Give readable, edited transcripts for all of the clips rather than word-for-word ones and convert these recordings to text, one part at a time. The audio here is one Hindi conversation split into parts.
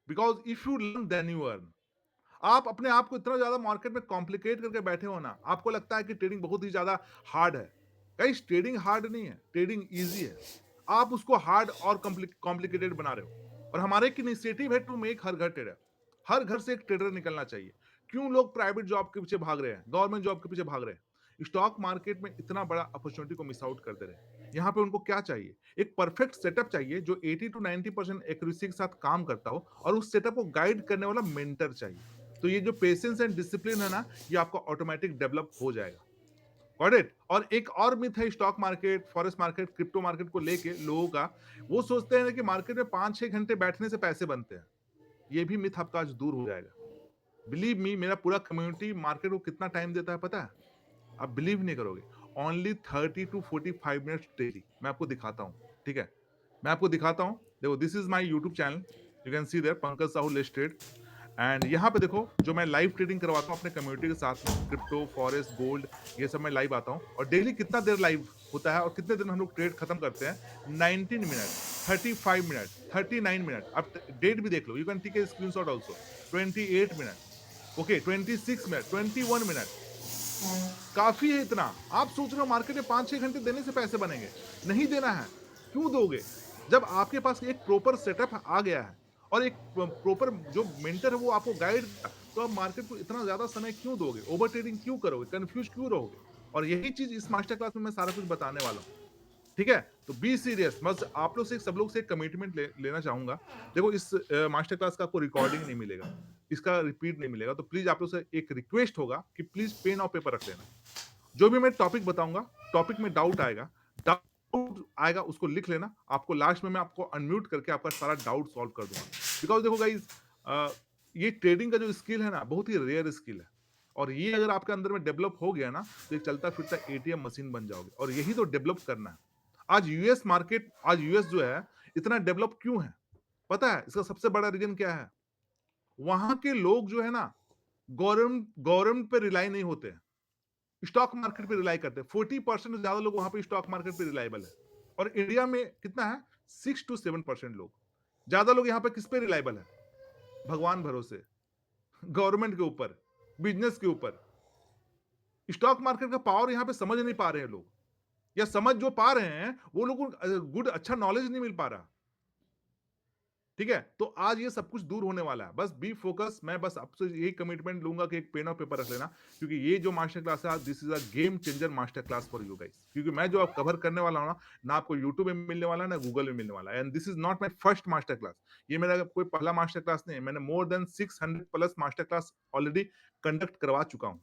Because if you learn then you earn. आप अपने आप को इतना ज्यादा मार्केट में कॉम्प्लिकेट करके बैठे हो ना, आपको लगता है कि ट्रेडिंग बहुत ही ज्यादा हार्ड है। गाइस, ट्रेडिंग हार्ड नहीं है, ट्रेडिंग इजी है। आप उसको हार्ड और कॉम्प्लिकेटेड बना रहे हो। और हमारे एक इनिशिएटिव है टू मेक हर घर ट्रेडर। हर घर से एक ट्रेडर निकलना चाहिए। क्यों लोग प्राइवेट जॉब के पीछे भाग रहे हैं, गवर्नमेंट जॉब के पीछे भाग रहे हैं, स्टॉक मार्केट में इतना बड़ा अपॉर्चुनिटी को मिस आउट कर दे रहे हैं। यहाँ पे उनको क्या चाहिए? एक परफेक्ट सेटअप चाहिए जो 80 टू 90% एक्यूरेसी के साथ काम करता हो, और उस सेटअप को गाइड करने वाला मेंटर चाहिए। तो ये जो पेशेंस एंड डिसिप्लिन है ना, ये आपका ऑटोमेटिक डेवलप हो जाएगा। Got it? और एक और मिथ है stock market, forex market, crypto market को लेके लोगों का। वो सोचते हैं कि मार्केट में 5-6 घंटे बैठने से पैसे बनते हैं। ये भी मिथ आपका आज दूर हो जाएगा। बिलीव मी, मेरा पूरा कम्युनिटी मार्केट को कितना टाइम देता है पता है? आप बिलीव नहीं करोगे। Only 30 to 45 minutes daily. मैं आपको दिखाता हूँ, ठीक है? मैं आपको दिखाता हूँ। देखो, this is my YouTube channel. You can see there Pankaj Sahu listed. And यहाँ पे देखो, जो मैं लाइव ट्रेडिंग करवाता हूँ अपने कम्युनिटी के साथ में, क्रिप्टो, फॉरेस्ट, गोल्ड, ये सब मैं लाइव आता हूँ। और डेली कितना देर लाइव होता है और कितने दिन हम लोग ट्रेड खत्म करते हैं? 19 मिनट, 35 मिनट, 39 मिनट। अब डेट भी देख लो, you can take a screenshot also. 28 minute, okay, 26 minute, 21 minute. काफी है इतना। आप सोच रहे हो मार्केट में 5-6 घंटे देने से पैसे बनेंगे? नहीं देना है। क्यों दोगे? जब आपके पास एक प्रॉपर सेटअप आ गया है और एक प्रॉपर जो मेंटर है वो आपको गाइड, तो आप मार्केट को इतना ज्यादा समय क्यों दोगे? ओवर ट्रेडिंग क्यों करोगे? कंफ्यूज क्यों रहोगे? और यही चीज इस मास्टर क्लास में मैं सारा कुछ बताने वाला हूँ। ठीक है? तो बी सीरियस। बस आप लोग से, सब लोग से एक कमिटमेंट लेना चाहूंगा। देखो, इस मास्टर क्लास का आपको रिकॉर्डिंग नहीं मिलेगा, इसका रिपीट नहीं मिलेगा। तो प्लीज आप लोग से एक रिक्वेस्ट होगा कि प्लीज पेन और पेपर रख लेना। जो भी मैं टॉपिक बताऊंगा, टॉपिक में डाउट आएगा उसको लिख लेना। आपको लास्ट में मैं आपको अनम्यूट करके आपका सारा डाउट सॉल्व कर दूंगा। बिकॉज देखो गाइज, ये ट्रेडिंग का जो स्किल है ना, बहुत ही रेयर स्किल है। और ये अगर आपके अंदर में डेवलप हो गया ना, तो एक चलता फिरता एटीएम मशीन बन जाओगे। और यही तो डेवलप करना है। आज यूएस मार्केट, आज यूएस जो है, इतना डेवलप क्यों है? पता है इसका सबसे बड़ा रीजन क्या है? वहां के लोग जो है ना, गवर्नमेंट पे रिलाई नहीं होते हैं, स्टॉक मार्केट पे रिलाई करते हैं। 40% से ज्यादा लोग वहां पे स्टॉक मार्केट पे रिलायबल है। और इंडिया में कितना है? 6 to 7% लोग। ज्यादा लोग यहाँ पे किस पे रिलायबल है? भगवान भरोसे, गवर्नमेंट के ऊपर, बिजनेस के ऊपर। स्टॉक मार्केट का पावर यहाँ पे समझ नहीं पा रहे हैं लोग, या समझ जो पा रहे हैं वो लोगों को गुड, अच्छा नॉलेज नहीं मिल पा रहा। ठीक है? तो आज ये सब कुछ दूर होने वाला है। बस बी फोकस। मैं बस आपसे यही कमिटमेंट लूंगा कि एक पेन और पेपर रख लेना, क्योंकि ये जो मास्टर क्लास है, this is a game changer master class for you guys. क्योंकि मैं जो आप कवर करने वाला हूं ना आपको यूट्यूब में मिलने वाला है, ना गूगल में मिलने वाला है। And this is not my first master class. ये मेरा कोई पहला मास्टर क्लास नहीं है। मैंने more than 600 plus master class already conduct करवा चुका हूँ।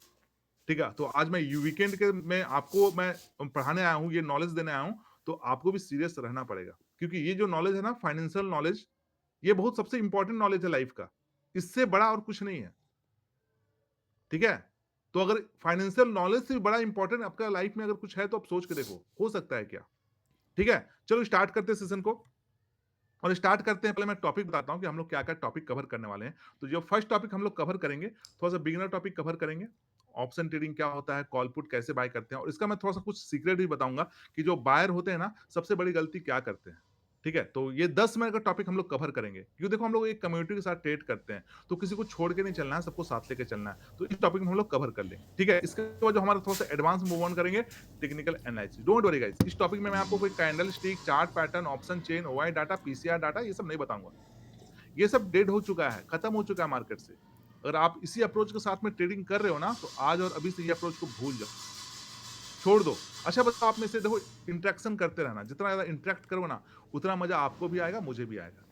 ठीक है? तो आज मैं वीकेंड के में आपको मैं पढ़ाने आया हूँ, ये नॉलेज देने आया हूँ। तो आपको भी सीरियस रहना पड़ेगा, क्योंकि ये जो नॉलेज है ना, फाइनेंशियल नॉलेज, ये बहुत सबसे इंपॉर्टेंट नॉलेज है लाइफ का। इससे बड़ा और कुछ नहीं है। ठीक है? तो अगर फाइनेंशियल नॉलेज से भी बड़ा इंपॉर्टेंट आपका लाइफ में अगर कुछ है, तो आप सोच के देखो, हो सकता है क्या? ठीक है? चलो स्टार्ट करते हैं सेशन को। और स्टार्ट करते हैं, पहले मैं टॉपिक बताता हूं कि हम लोग क्या क्या टॉपिक कवर करने वाले हैं। तो जो फर्स्ट टॉपिक हम लोग कवर करेंगे, थोड़ा सा बिगिनर टॉपिक कवर करेंगे। ऑप्शन ट्रेडिंग क्या होता है, कॉल पुट कैसे बाय करते हैं, और इसका मैं थोड़ा सा कुछ सीक्रेट भी बताऊंगा कि जो बायर होते हैं ना, सबसे बड़ी गलती क्या करते हैं। ठीक है? तो ये 10 मिनट का टॉपिक हम लोग कवर करेंगे, क्योंकि देखो हम लोग एक कम्युनिटी के साथ ट्रेड करते हैं, तो किसी को छोड़ के नहीं चलना है, सबको साथ लेके चलना है। तो इस टॉपिक में हम लोग कवर कर लेंगे। ठीक है? इसके बाद जो हमारा थोड़ा सा एडवांस मूव ऑन करेंगे, technical analysis. Don't worry guys, इस टॉपिक में मैं आपको कोई candle stick, chart pattern, option chain, OI data, PCR data, ये सब नहीं बताऊंगा। ये सब डेड हो चुका है, खत्म हो चुका है मार्केट से। अगर आप इसी अप्रोच के साथ में ट्रेडिंग कर रहे हो ना, तो आज और अभी से ये अप्रोच को भूल जाओ, छोड़ दो। अच्छा बताओ, आप में से देखो, इंटरेक्शन करते रहना। जितना ज्यादा इंटरेक्ट करो ना, उतना मजा आपको भी आएगा, मुझे भी आएगा।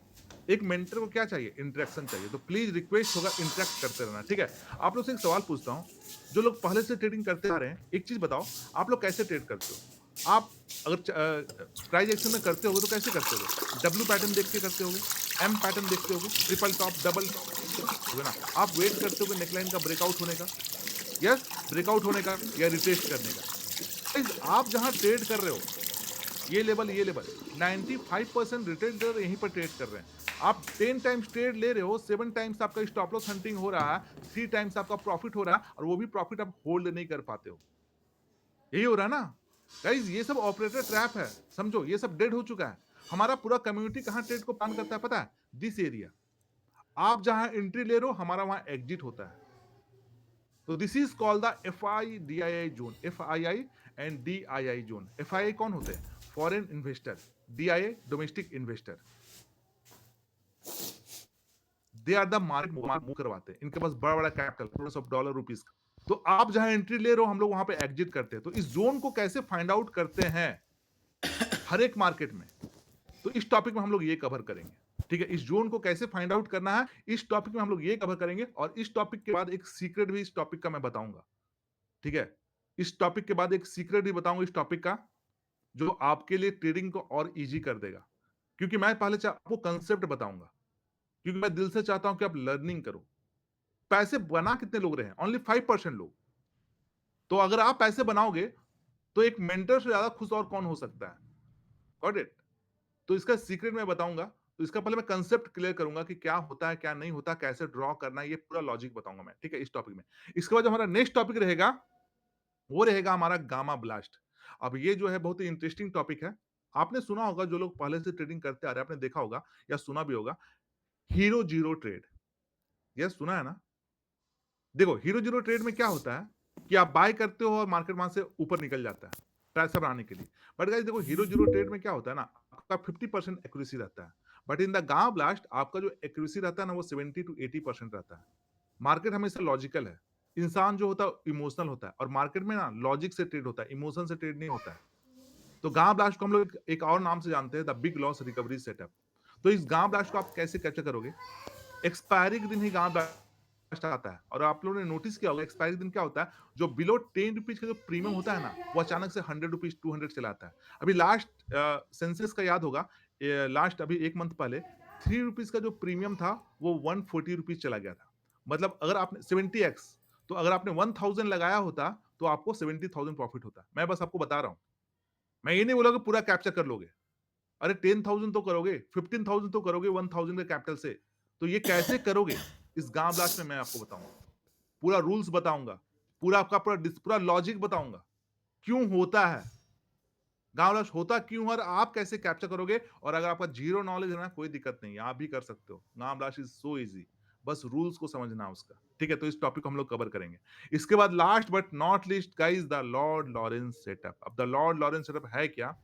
एक मेंटर को क्या चाहिए? इंटरेक्शन चाहिए। तो प्लीज रिक्वेस्ट होगा, इंटरेक्ट करते रहना। ठीक है? आप लोग से एक सवाल पूछता हूँ, जो लोग पहले से ट्रेडिंग करते आ रहे हैं, एक चीज बताओ, आप लोग कैसे ट्रेड करते हो? आप अगर प्राइस एक्शन में करते होगे तो कैसे करते होगे? डब्ल्यू पैटर्न देख के करते होगे, एम पैटर्न देखते होगे, ट्रिपल टॉप, डबल होगे ना? आप वेट करते होगे नेकलाइन का ब्रेकआउट होने का, यस, ब्रेकआउट होने का या रिटेस्ट करने का। Guys, आप जहां ट्रेड कर रहे हो, ये लेवल 95% रिटेल ट्रेडर यहीं पर ट्रेड कर रहे हैं। आप 10 टाइम्स ट्रेड ले रहे हो, 7 टाइम्स आपका स्टॉप लॉस हंटिंग हो रहा है, 3 टाइम्स आपका प्रॉफिट हो रहा है, और वो भी प्रॉफिट आप होल्ड नहीं कर पाते हो। यही हो रहा है ना गाइज? ये सब ऑपरेटर ट्रैप है, समझो। ये सब डेड हो चुका है। हमारा पूरा कम्युनिटी कहां ट्रेड को प्लान करता है पता है? This area. आप जहां एंट्री ले रहे हो, हमारा वहां एग्जिट होता है। तो this is called the FIDII zone, FII and DII zone. FII कौन होते हैं? Foreign investor. DIA domestic investor. They are the market move करवाते हैं। इनके पास बड़ा बड़ा capital, crore of dollar rupees का। तो आप जहां एंट्री ले रहे हो, हम लोग वहां पे एग्जिट करते हैं। तो इस जोन को कैसे फाइंड आउट करते हैं हर एक मार्केट में, तो इस टॉपिक में हम लोग ये कवर करेंगे। ठीक है, इस जोन को कैसे फाइंड आउट करना है, इस टॉपिक में हम लोग ये कवर करेंगे। और इस टॉपिक के बाद एक सीक्रेट भी इस टॉपिक का मैं बताऊंगा। ठीक है, इस टॉपिक के बाद एक सीक्रेट भी बताऊंगा इस टॉपिक का, जो आपके लिए ट्रेडिंग को और इजी कर देगा। क्योंकि मैं पहले आपको कंसेप्ट बताऊंगा, क्योंकि मैं दिल से चाहता हूं कि आप लर्निंग करो। पैसे बना कितने लोग रहे हैं? ओनली 5% लोग। तो अगर आप पैसे बनाओगे, तो एक मेंटर से ज्यादा खुश और कौन हो सकता है? Got it? तो इसका सीक्रेट मैं बताऊंगा। तो इसका पहले मैं कंसेप्ट क्लियर करूंगा कि क्या होता है, क्या नहीं होता, कैसे ड्रॉ करना है, ये पूरा लॉजिक बताऊंगा मैं। ठीक है, इस टॉपिक में। इसके बाद जो हमारा नेक्स्ट टॉपिक रहेगा, वो रहेगा हमारा गामा ब्लास्ट। अब ये जो है बहुत ही इंटरेस्टिंग टॉपिक है। आपने सुना होगा, जो लोग पहले से ट्रेडिंग करते आ रहे हैं, आपने देखा होगा या सुना भी होगा, हीरो जीरो ट्रेड। ये सुना है ना? देखो, हीरो जीरो ट्रेड में क्या होता है कि आप बाय करते हो और मार्केट वहां से ऊपर निकल जाता है पैसा बनाने के लिए। बट गाइस देखो, हीरो जीरो ट्रेड में क्या होता है ना, आपका 50% एक्यूरेसी रहता है। बट इन द गांव ब्लास्ट आपका जो एक्यूरेसी रहता है ना, वो 70 to 80% रहता है। मार्केट हमेशा लॉजिकल है। इंसान जो होता है इमोशनल होता है, और मार्केट में ना लॉजिक से ट्रेड होता है, इमोशन से ट्रेड नहीं होता है। तो गांव ब्लास्ट को हम लोग एक और नाम से जानते हैं, the big loss recovery setup. तो इस गांव ब्लास्ट को आप कैसे कैप्चर करोगे? एक्सपायरी के दिन ही गांव ब्लास्ट आता है। और आप लोगों ने नोटिस किया होगा, एक्सपायरी दिन क्या होता है, जो बिलो 10 रुपीज का जो प्रीमियम होता है ना, वो अचानक से 100 रुपीज 200 चला आता है। अभी लास्ट सेंसेस का याद होगा, लास्ट अभी एक मंथ पहले 3 रुपीज का जो प्रीमियम था, वो 140 रुपीज चला गया था। मतलब अगर आपने 70x, तो अगर आपने 1000 लगाया होता, तो आपको 70,000 प्रॉफिट होता। मैं बस आपको बता रहा हूं। मैं ये नहीं बोला कि पूरा कैप्चर कर लोगे। अरे 10,000 तो करोगे, 15,000 तो करोगे 1000 के कैपिटल से। तो ये कैसे करोगे, इस गांव ब्लास्ट में मैं आपको बताऊंगा। पूरा रूल्स बताऊंगा, पूरा आपका पूरा लॉजिक बताऊंगा, क्यों होता है गांव ब्लास्ट, होता क्यों है और आप कैसे कैप्चर करोगे। और अगर आपका जीरो नॉलेज है ना, कोई दिक्कत नहीं है, आप भी कर सकते हो। गांव ब्लास्ट इज सो इजी, बस रूल्स को समझना है उसका। ठीक है, तो इस टॉपिक को हम लोग कवर करेंगे। इसके बाद last but not least guys, the Lord Lawrence setup. अब द लॉर्ड लॉरेंस सेटअप है क्या,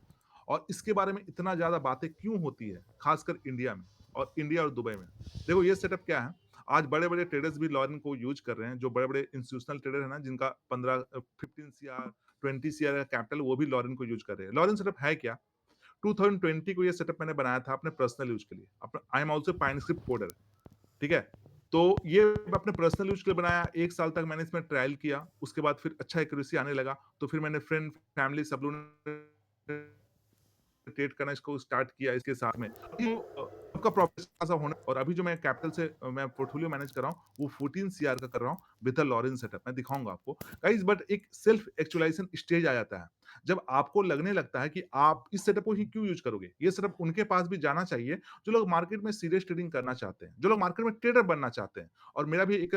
और इसके बारे में इतना ज्यादा बातें क्यों होती है, खासकर इंडिया में, और इंडिया और दुबई में। देखो, ये सेटअप क्या है, आज बड़े बड़े ट्रेडर्स भी लॉरेन को यूज कर रहे हैं। जो बड़े बड़े इंस्टीट्यूशनल ट्रेडर है ना, जिनका 15 15 CR 20 CR का कैपिटल, वो भी लॉरेन को यूज कर रहे हैं। लॉरेन सेटअप है क्या? 2020 को ये सेटअप मैंने बनाया था अपने पर्सनल यूज के लिए। I am also Pine Script coder. ठीक है, तो ये अपने पर्सनल यूज के लिए बनाया। 1 साल तक मैंने इसमें ट्रायल किया, उसके बाद फिर अच्छा एक्यूरेसी आने लगा। तो फिर मैंने फ्रेंड फैमिली सब लोगों ने ट्रेड करना इसको स्टार्ट किया इसके साथ में। अभी आपका प्रॉफिट ऐसा होना, और अभी जो मैं कैपिटल से मैं पोर्टफोलियो मैनेज कर रहा हूँ, वो 14 सीआर का कर रहा हूँ विद द लॉरेंस सेटअप। मैं दिखाऊंगा आपको गाइस। बट एक सेल्फ एक्चुअलाइजेशन स्टेज आ जाता है, जब आपको लगने लगता है कि आप इस सेटअप को ही क्यों यूज करोगे। ये सेटअप उनके पास भी जाना चाहिए जो लोग मार्केट में सीरियस ट्रेडिंग करना चाहते हैं, जो लोग मार्केट में ट्रेडर बनना चाहते हैं। और मेरा भी एक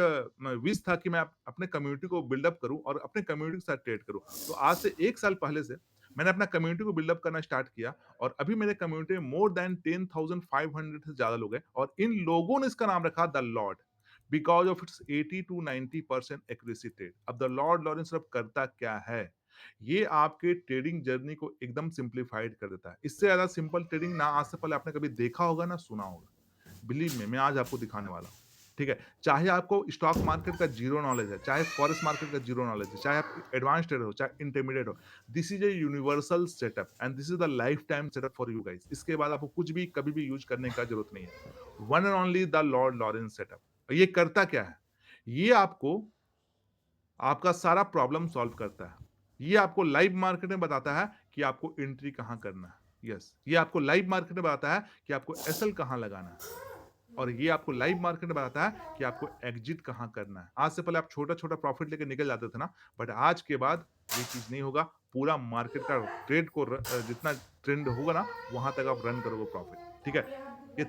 विश था कि मैं अपने कम्युनिटी को बिल्डअप करूं और अपने कम्युनिटी के साथ ट्रेड करूं। तो आज से 1 साल पहले से मैंने अपना कम्युनिटी को बिल्डअप करना स्टार्ट किया। और अभी मेरे कम्युनिटी में मोर देन 10,500 से ज्यादा लोग हैं, और इन लोगों ने इसका नाम रखा the Lord, because of its 80 to 90% accuracy trade. अब द लॉर्ड लॉरेंस अब करता क्या है, ये आपके ट्रेडिंग जर्नी को एकदम सिंप्लीफाइड कर देता है। इससे ज्यादा सिंपल ट्रेडिंग ना आज से पहले आपने कभी देखा होगा ना सुना होगा। बिलीव में, मैं आज आपको दिखाने वाला हूँ। ठीक है, चाहे आपको स्टॉक मार्केट का जीरो नॉलेज है, चाहे फॉरेक्स मार्केट का जीरो नॉलेज है, चाहे आप एडवांस ट्रेडर हो, चाहे इंटरमीडिएट हो, this is a universal setup and this is the life time setup for you guys. इसके बाद आपको कुछ भी कभी भी यूज करने का जरूरत नहीं है। One and only the Lord Lawrence setup. ये करता क्या है, ये आपको आपका सारा प्रॉब्लम सॉल्व करता है। ये आपको लाइव मार्केट में बताता है कि आपको एंट्री कहां करना है। यस, ये आपको लाइव मार्केट में बताता है कि आपको एसएल कहां लगाना है। और ये आपको लाइव मार्केट में बताता है कि आपको एग्जिट कहां करना है। आज से पहले आप छोटा छोटा प्रॉफिट लेके निकल जाते थे ना, बट आज के बाद ये चीज नहीं होगा। पूरा मार्केट का ट्रेड को जितना ट्रेंड होगा ना, वहां तक आप रन करोगे प्रॉफिट। ठीक है, ये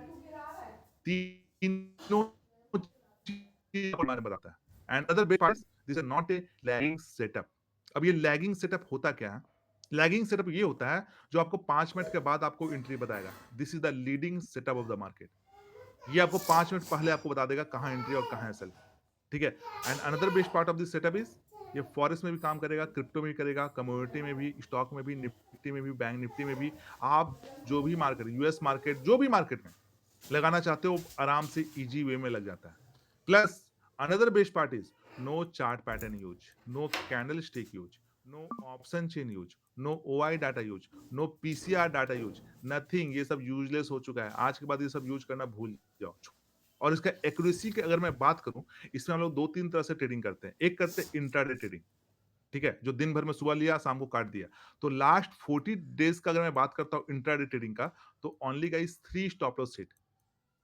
तीनों चीज मैंने बताता है। And other best part, this is not a lagging setup. अब ये लैगिंग सेटअप होता क्या है? लैगिंग सेटअप ये होता है जो आपको 5 मिनट के बाद आपको एंट्री बताएगा। This is the leading setup of the market. ये आपको 5 मिनट पहले आपको बता देगा कहाँ एंट्री और कहाँ है सेल, ठीक है? And another best part of this setup is ये फॉरेक्स में भी काम करेगा, क्रिप्टो में भी करेगा, कमोडिटी में भी, स्टॉक में भी, निफ्टी में भी, बैंक निफ्टी में भी। आप जो भी मार्केट, यूएस मार्केट, जो भी मार्केट में लगाना चाहते हो, आराम से ईज़ी वे में लग जाता है। Plus another best part is no chart pattern use, no candlestick use, no option chain use, no OI data use, no PCR data use, nothing. ये सब यूज़लेस हो चुका है। आज के बाद ये सब यूज़ करना भूल जाओ। और इसका एक्यूरेसी की अगर मैं बात करूँ, इसमें हम लोग 2-3 तरह से ट्रेडिंग करते हैं। एक करते हैं इंट्राडे ट्रेडिंग, ठीक है? जो दिन भर में सुबह लिया, शाम को काट दिया। तो लास्ट 40 डेज़ का अगर मैं बात करता हूँ इंट्राडे ट्रेडिंग का, तो only guys 3 stop loss hit,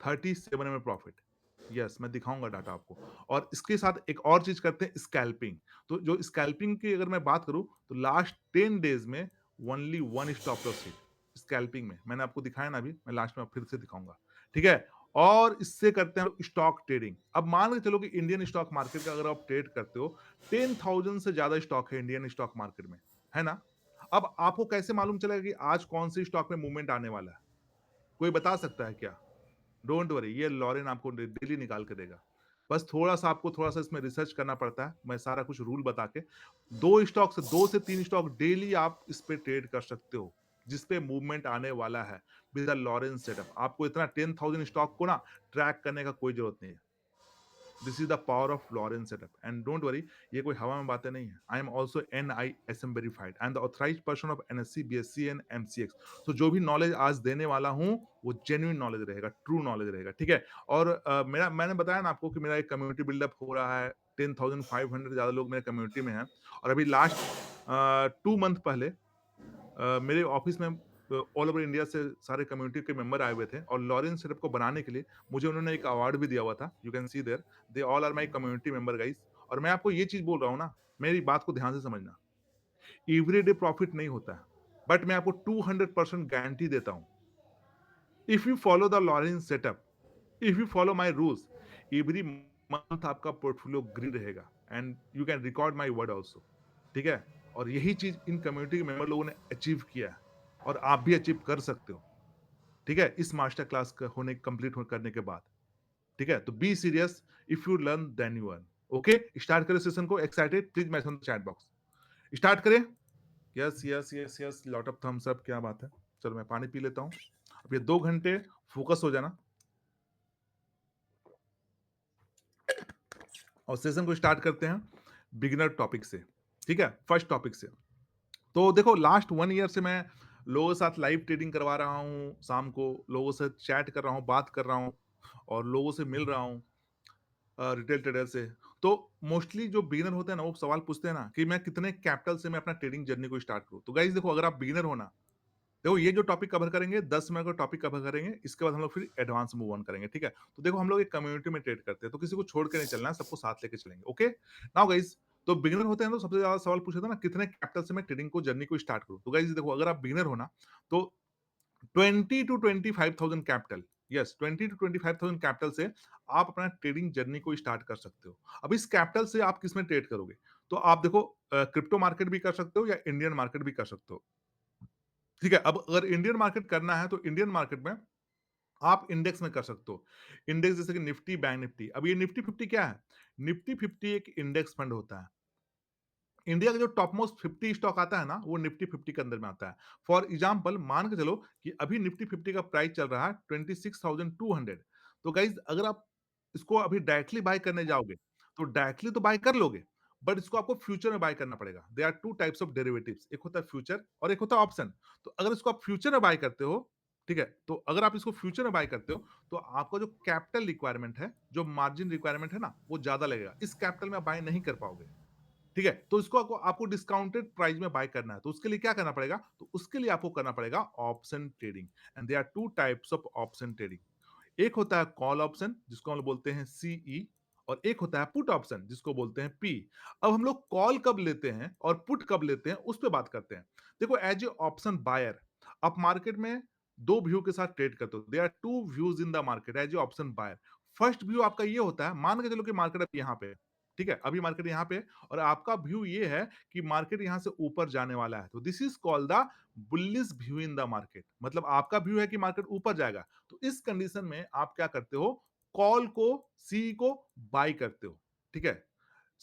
37 में प्रॉफिट। यस, मैं दिखाऊँगा डाटा आपको। और इसके साथ एक और चीज़ करते हैं स्कैल्पिंग। तो जो स्कैल्पिंग की अगर मैं बात करूँ, तो लास्ट 10 डेज़ में only 1 stop loss hit scalping में। मैंने आपको दिखाया ना अभी, मैं लास्ट में फिर से दिखाऊँगा। ठीक है? और इससे करते हैं स्टॉक ट्रेडिंग। अब मान के चलो कि इंडियन स्टॉक मार्केट का अगर आप ट्रेड करते हो, 10,000 से ज़्यादा स्टॉक है इंडियन स्टॉक मार्केट में, है ना? अब आपको कैसे मालूम चलेगा कि आज कौन-सी स्टॉक में मूवमेंट आने वाला है? कोई बता सकता है क्या? डोंट वरी, ये लॉरेन आपको डेली निकाल के देगा। बस थोड़ा-सा आपको थोड़ा-सा इसमें रिसर्च करना पड़ता है। मैं सारा कुछ रूल बता के 2 से 3 स्टॉक डेली आप इस पे ट्रेड कर सकते हो, जिस पे मूवमेंट आने वाला है विद द लॉरेन सेटअप। आपको इतना 10,000 स्टॉक को ना ट्रैक करने का कोई ज़रूरत नहीं है। This is the power of Lawrence setup and don't worry, ये कोई हवा में बातें नहीं है। आई am also NISM verified and the authorised person of NSE, BSE and MCX। तो जो भी नॉलेज आज देने वाला हूँ वो जेन्युइन नॉलेज रहेगा, ट्रू नॉलेज रहेगा, ठीक है? और मैंने बताया ना आपको कि मेरा एक कम्युनिटी बिल्डअप हो रहा है। 10,500 ज्यादा लोग मेरे कम्युनिटी में हैं। और अभी लास्ट 2 मंथ पहले मेरे ऑफिस में ऑल ओवर इंडिया से सारे कम्युनिटी के मेंबर आए हुए थे और लॉरेंस सेटअप को बनाने के लिए मुझे उन्होंने एक अवार्ड भी दिया हुआ था। You can see there, they all are my community member guys. और मैं आपको ये चीज बोल रहा हूँ ना, मेरी बात को ध्यान से समझना। एवरीडे प्रॉफिट नहीं होता है, बट मैं आपको 200% गारंटी देता हूँ। If you follow the Lawrence setup, if you follow my rules, every month आपका पोर्टफोलियो ग्रीन रहेगा and you can record my word also, ठीक है? और यही चीज इन कम्युनिटी के मेंबर लोगों ने अचीव किया है और आप भी अचीव कर सकते हो, ठीक है? इस मास्टर क्लास का होने कंप्लीट करने के बाद, ठीक है? तो be serious, if you learn then you earn. Okay, start करें सेशन को। Excited? Please message in the chat box. Start करें। Yes yes yes yes, lot of thumbs up, क्या बात है। चलो मैं पानी पी लेता हूँ। अब ये 2 घंटे फोकस हो जाना और सेशन को स्टार्ट करते हैं बिगिनर टॉपिक से, ठीक है? फर्स्ट टॉपिक से। तो देखो, लास्ट 1 ईयर से मैं लोगों के साथ लाइव ट्रेडिंग करवा रहा हूँ, शाम को लोगों से चैट कर रहा हूँ, बात कर रहा हूँ और लोगों से मिल रहा हूँ, रिटेल ट्रेडर से। तो मोस्टली जो बिगिनर होते हैं ना, वो सवाल पूछते हैं ना कि मैं कितने कैपिटल से मैं अपना ट्रेडिंग जर्नी को स्टार्ट करूँ। तो गाइस देखो, अगर आप बिगिनर हो ना, देखो ये जो टॉपिक कवर करेंगे 10 मिनट का टॉपिक कवर करेंगे, इसके बाद हम लोग फिर एडवांस मूव ऑन करेंगे, ठीक है? तो देखो, हम लोग एक कम्युनिटी में ट्रेड करते हैं, तो किसी को छोड़ के नहीं चलना है, सबको साथ लेके चलेंगे। ओके, नाउ गाइस, तो बिगिनर होते हैं तो सबसे ज्यादा सवाल पूछे थे ना, कितने कैपिटल से मैं ट्रेडिंग को जर्नी को स्टार्ट करूँ। तो गाइस देखो, अगर आप बिगिनर हो ना, तो 20 to 25,000 capital, yes 20 to 25,000 capital से आप अपना ट्रेडिंग जर्नी को स्टार्ट कर सकते हो। अब इस कैपिटल से आप किसमें ट्रेड करोगे? तो आप देखो, क्रिप्टो मार्केट भी कर सकते हो या इंडियन मार्केट भी कर सकते हो, ठीक है? अब अगर इंडियन मार्केट करना है तो इंडियन मार्केट में आप इंडेक्स में कर सकते हो। इंडेक्स जैसे कि निफ्टी, बैंक निफ्टी। अब ये निफ्टी 50 क्या है? निफ्टी 50 एक इंडेक्स फंड होता है। इंडिया का जो टॉप मोस्ट 50 स्टॉक आता है ना, वो निफ्टी 50 के अंदर में आता है। फॉर एग्जांपल, मान के चलो कि अभी निफ्टी 50 का प्राइस चल रहा है 26,200। तो गाइस, अगर आप इसको अभी डायरेक्टली बाय करने जाओगे, तो डायरेक्टली तो बाय कर लोगे, बट इसको आपको फ्यूचर में बाय करना पड़ेगा। There are two types of derivatives, एक होता है फ्यूचर और एक होता है ऑप्शन। तो अगर इसको आप फ्यूचर में बाय करते हो, ठीक है? तो अगर आप इसको फ्यूचर में बाय करते हो, तो आपका जो कैपिटल रिक्वायरमेंट है, जो मार्जिन रिक्वायरमेंट है ना, वो ज्यादा लगेगा। इस कैपिटल में आप बाय नहीं कर पाओगे, ठीक है? तो इसको आपको आपको डिस्काउंटेड प्राइस में बाय करना है, तो उसके लिए क्या करना पड़ेगा? तो उसके लिए आपको करना पड़ेगा option trading. And there are two types of option trading. एक होता है कॉल ऑप्शन, जिसको हम लोग बोलते हैं सीई, और एक होता है पुट ऑप्शन, जिसको बोलते हैं पी। अब हम लोग कॉल कब लेते हैं और पुट कब लेते हैं, उस पे बात करते हैं। देखो, एज ए ऑप्शन बायर, आप मार्केट में दो व्यू के साथ ट्रेड करते हो। There are two views in the market as a option buyer. First view आपका ये होता है, मान के चलो कि मार्केट अब यहाँ पे है, ठीक है? अभी मार्केट यहाँ पे है और आपका व्यू ये है कि मार्केट यहाँ से ऊपर जाने वाला है। तो this is called the bullish view in the market. मतलब आपका व्यू है कि मार्केट ऊपर जाएगा। तो इस कंडीशन में आप क्या करते हो? कॉल को, सी को बाय करते हो। ठीक है?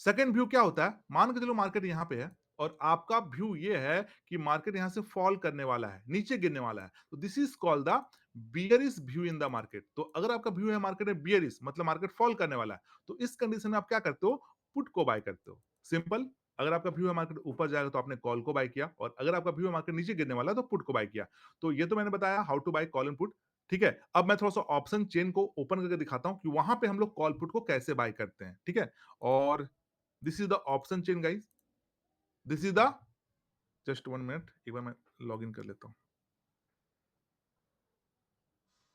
सेकंड व्यू क्या होता है? मान के चलो मार्केट यहाँ पे है और आपका व्यू ये है कि मार्केट यहाँ से फॉल करने वाला है, नीचे गिरने वाला है। तो this is called the bearish view in the market. तो अगर आपका व्यू है मार्केट में बियरिश मतलब मार्केट फॉल करने वाला है, तो इस कंडीशन में आप क्या करते हो? पुट को बाय करते हो। सिंपल। अगर आपका व्यू है मार्केट ऊपर जाएगा तो आपने कॉल को बाय किया और अगर आपका व्यू है मार्केट नीचे गिरने वाला है तो पुट को बाय किया। तो ये तो मैंने बताया how to buy call and put. ठीक है? अब मैं थोड़ा-सा ऑप्शन चेन को ओपन करके दिखाता हूँ कि वहाँ पे हम लोग कॉल पुट को कैसे बाय करते हैं। ठीक है? और this is the option chain guys. This is the just 1 minute एक बार मैं लॉगिन कर लेता हूँ।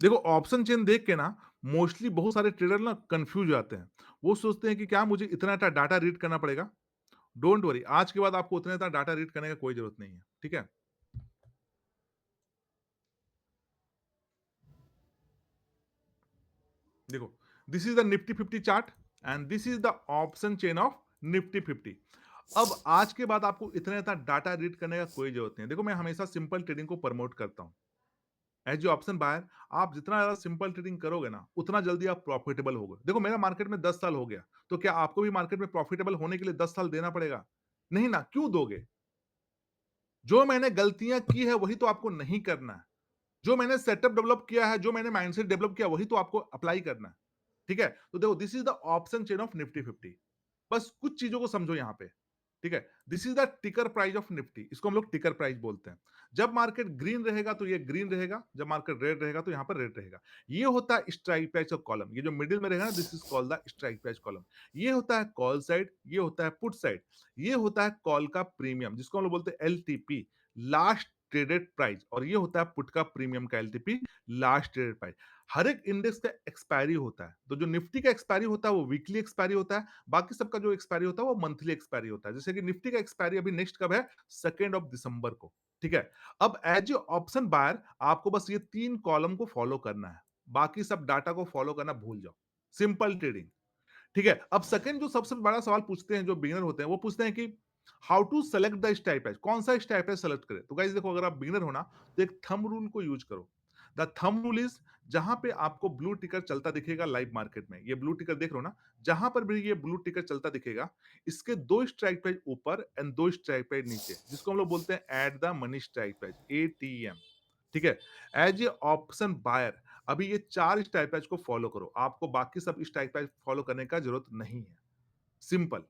देखो ऑप्शन चेन देख के ना मोस्टली बहुत सारे ट्रेडर ना कंफ्यूज हो जाते हैं। वो सोचते हैं कि क्या मुझे इतना डाटा रीड करना पड़ेगा? डोंट वरी आज के बाद आपको उतना डाटा रीड करने का कोई जरूरत नहीं है। ठीक है? देखो this is the Nifty 50 chart and this is the option chain of Nifty 50। अब आज के बाद आपको इतना डाटा रीड करने का कोई जरूरत नहीं है। देखो मैं हमेशा सिंपल ट्रेडिंग को प्रमोट करता हूँ। एज ए ऑप्शन बायर आप जितना ज्यादा सिंपल ट्रेडिंग करोगे ना उतना जल्दी आप प्रॉफिटेबल होगे। देखो मेरा मार्केट में 10 साल हो गया तो क्या आपको भी मार्केट में प्रॉफिटेबल होने के लिए 10 साल देना पड़ेगा? नहीं ना, क्यों दोगे? जो मैंने गलतियां की है वही तो आपको नहीं करना है। जो मैंने सेटअप डेवलप किया है, जो मैंने माइंडसेट डेवलप किया वही तो आपको अप्लाई करना है। ठीक है? तो देखो this is the option chain of Nifty 50। बस कुछ चीजों को समझो यहां पे। ठीक है? दिस इज द टिकर प्राइस ऑफ निफ्टी। इसको हम लोग टिकर प्राइस बोलते हैं। जब मार्केट ग्रीन रहेगा तो ये ग्रीन रहेगा, जब मार्केट रेड रहेगा तो यहां पर रेड रहेगा। ये होता है स्ट्राइक प्राइस ऑफ कॉलम। ये जो मिडिल में रहेगा ना this is called the strike price column. ये होता है कॉल साइड, ये होता है पुट साइड। ये होता है कॉल का प्रीमियम जिसको हम लोग बोलते हैं एलटीपी, लास्ट ट्रेडेड प्राइस, और ये होता है पुट का प्रीमियम का एलटीपी, लास्ट ट्रेडेड प्राइस। हर एक इंडेक्स का एक्सपायरी होता है। तो जो निफ्टी का एक्सपायरी होता है वो वीकली एक्सपायरी होता है। बाकी सबका जो एक्सपायरी होता है वो मंथली एक्सपायरी होता है। जैसे कि निफ्टी का एक्सपायरी अभी नेक्स्ट कब है? 2 दिसंबर को। ठीक है? अब एज ए ऑप्शन बायर आपको बस ये 3 कॉलम को फॉलो करना है। बाकी सब डाटा को फॉलो करना भूल जाओ। Simple trading. ठीक है? अब सेकंड जो सबसे बड़ा सवाल पूछते हैं जो बिगिनर होते हैं वो पूछते हैं कि how to select the strike price? कौन सा स्ट्राइक प्राइस सेलेक्ट करें? तो गाइस देखो अगर आप बिगिनर हो ना तो एक थंब रूल को यूज करो। द थंब रूल इज जहां पे आपको ब्लू टिकर चलता दिखेगा लाइव मार्केट में, ये ब्लू टिकर देख रहे हो ना, जहां पर भी ये ब्लू टिकर चलता दिखेगा इसके 2 स्ट्राइक प्राइस ऊपर एंड 2 स्ट्राइक प्राइस नीचे जिसको हम लोग बोलते हैं at the money strike price, ATM. ठीक है? एज ए ऑप्शन बायर अभी ये 4 स्ट्राइक प्राइस को फॉलो करो। आपको बाकी सब स्ट्राइक प्राइस फॉलो करने का जरूरत नहीं है। सिंपल।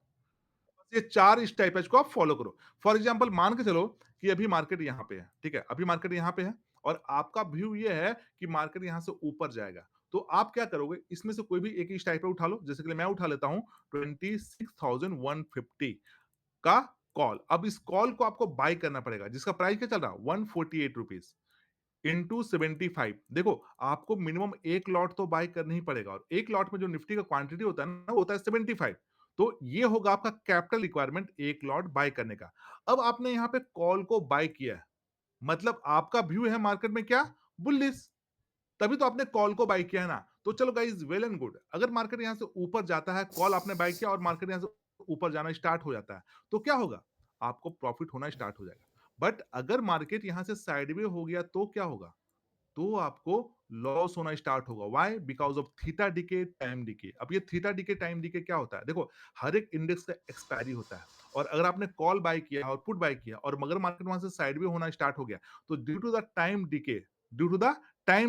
ये 4 स्ट्राइक प्राइस को आप फॉलो करो। फॉर एग्जांपल मान के चलो कि अभी मार्केट यहाँ पे है। ठीक है? अभी मार्केट यहाँ पे है और आपका व्यू ये है कि मार्केट यहाँ से ऊपर जाएगा। तो आप क्या करोगे? इसमें से कोई भी एक ही स्ट्राइक प्राइस उठा लो। जैसे कि मैं उठा लेता हूँ 26,150 का कॉल। अब इस कॉल को आपको बाय करना पड़ेगा जिसका प्राइस क्या चल रहा है? 148 रुपीज इंटू 75। देखो आपको मिनिमम एक लॉट तो बाय करना ही पड़ेगा और एक लॉट में जो निफ्टी का क्वांटिटी होता है ना वो होता है 75। तो ये होगा आपका कैपिटल रिक्वायरमेंट एक लॉट बाय करने का। अब आपने यहाँ पे कॉल को बाय किया है मतलब आपका व्यू है मार्केट में क्या? बुलिश। तभी तो आपने कॉल को बाय किया है ना। तो चलो गाइस वेल एंड गुड। अगर मार्केट यहाँ से ऊपर जाता है, कॉल आपने बाय किया और मार्केट यहाँ से ऊपर जाना स्टार्ट हो जाता है, तो क्या होगा? आपको प्रॉफिट होना स्टार्ट हो जाएगा। बट अगर मार्केट यहाँ से साइडवे हो गया तो क्या होगा? तो आपको लॉस होना स्टार्ट होगा। Why? Because of theta DK, time DK. अब ये थीटा डीके, टाइम डीके क्या होता है? देखो हर एक इंडेक्स का एक्सपायरी होता है और अगर आपने कॉल बाय किया और पुट बाय किया और मगर मार्केट वहां से साइडवे होना स्टार्ट हो गया तो due to the time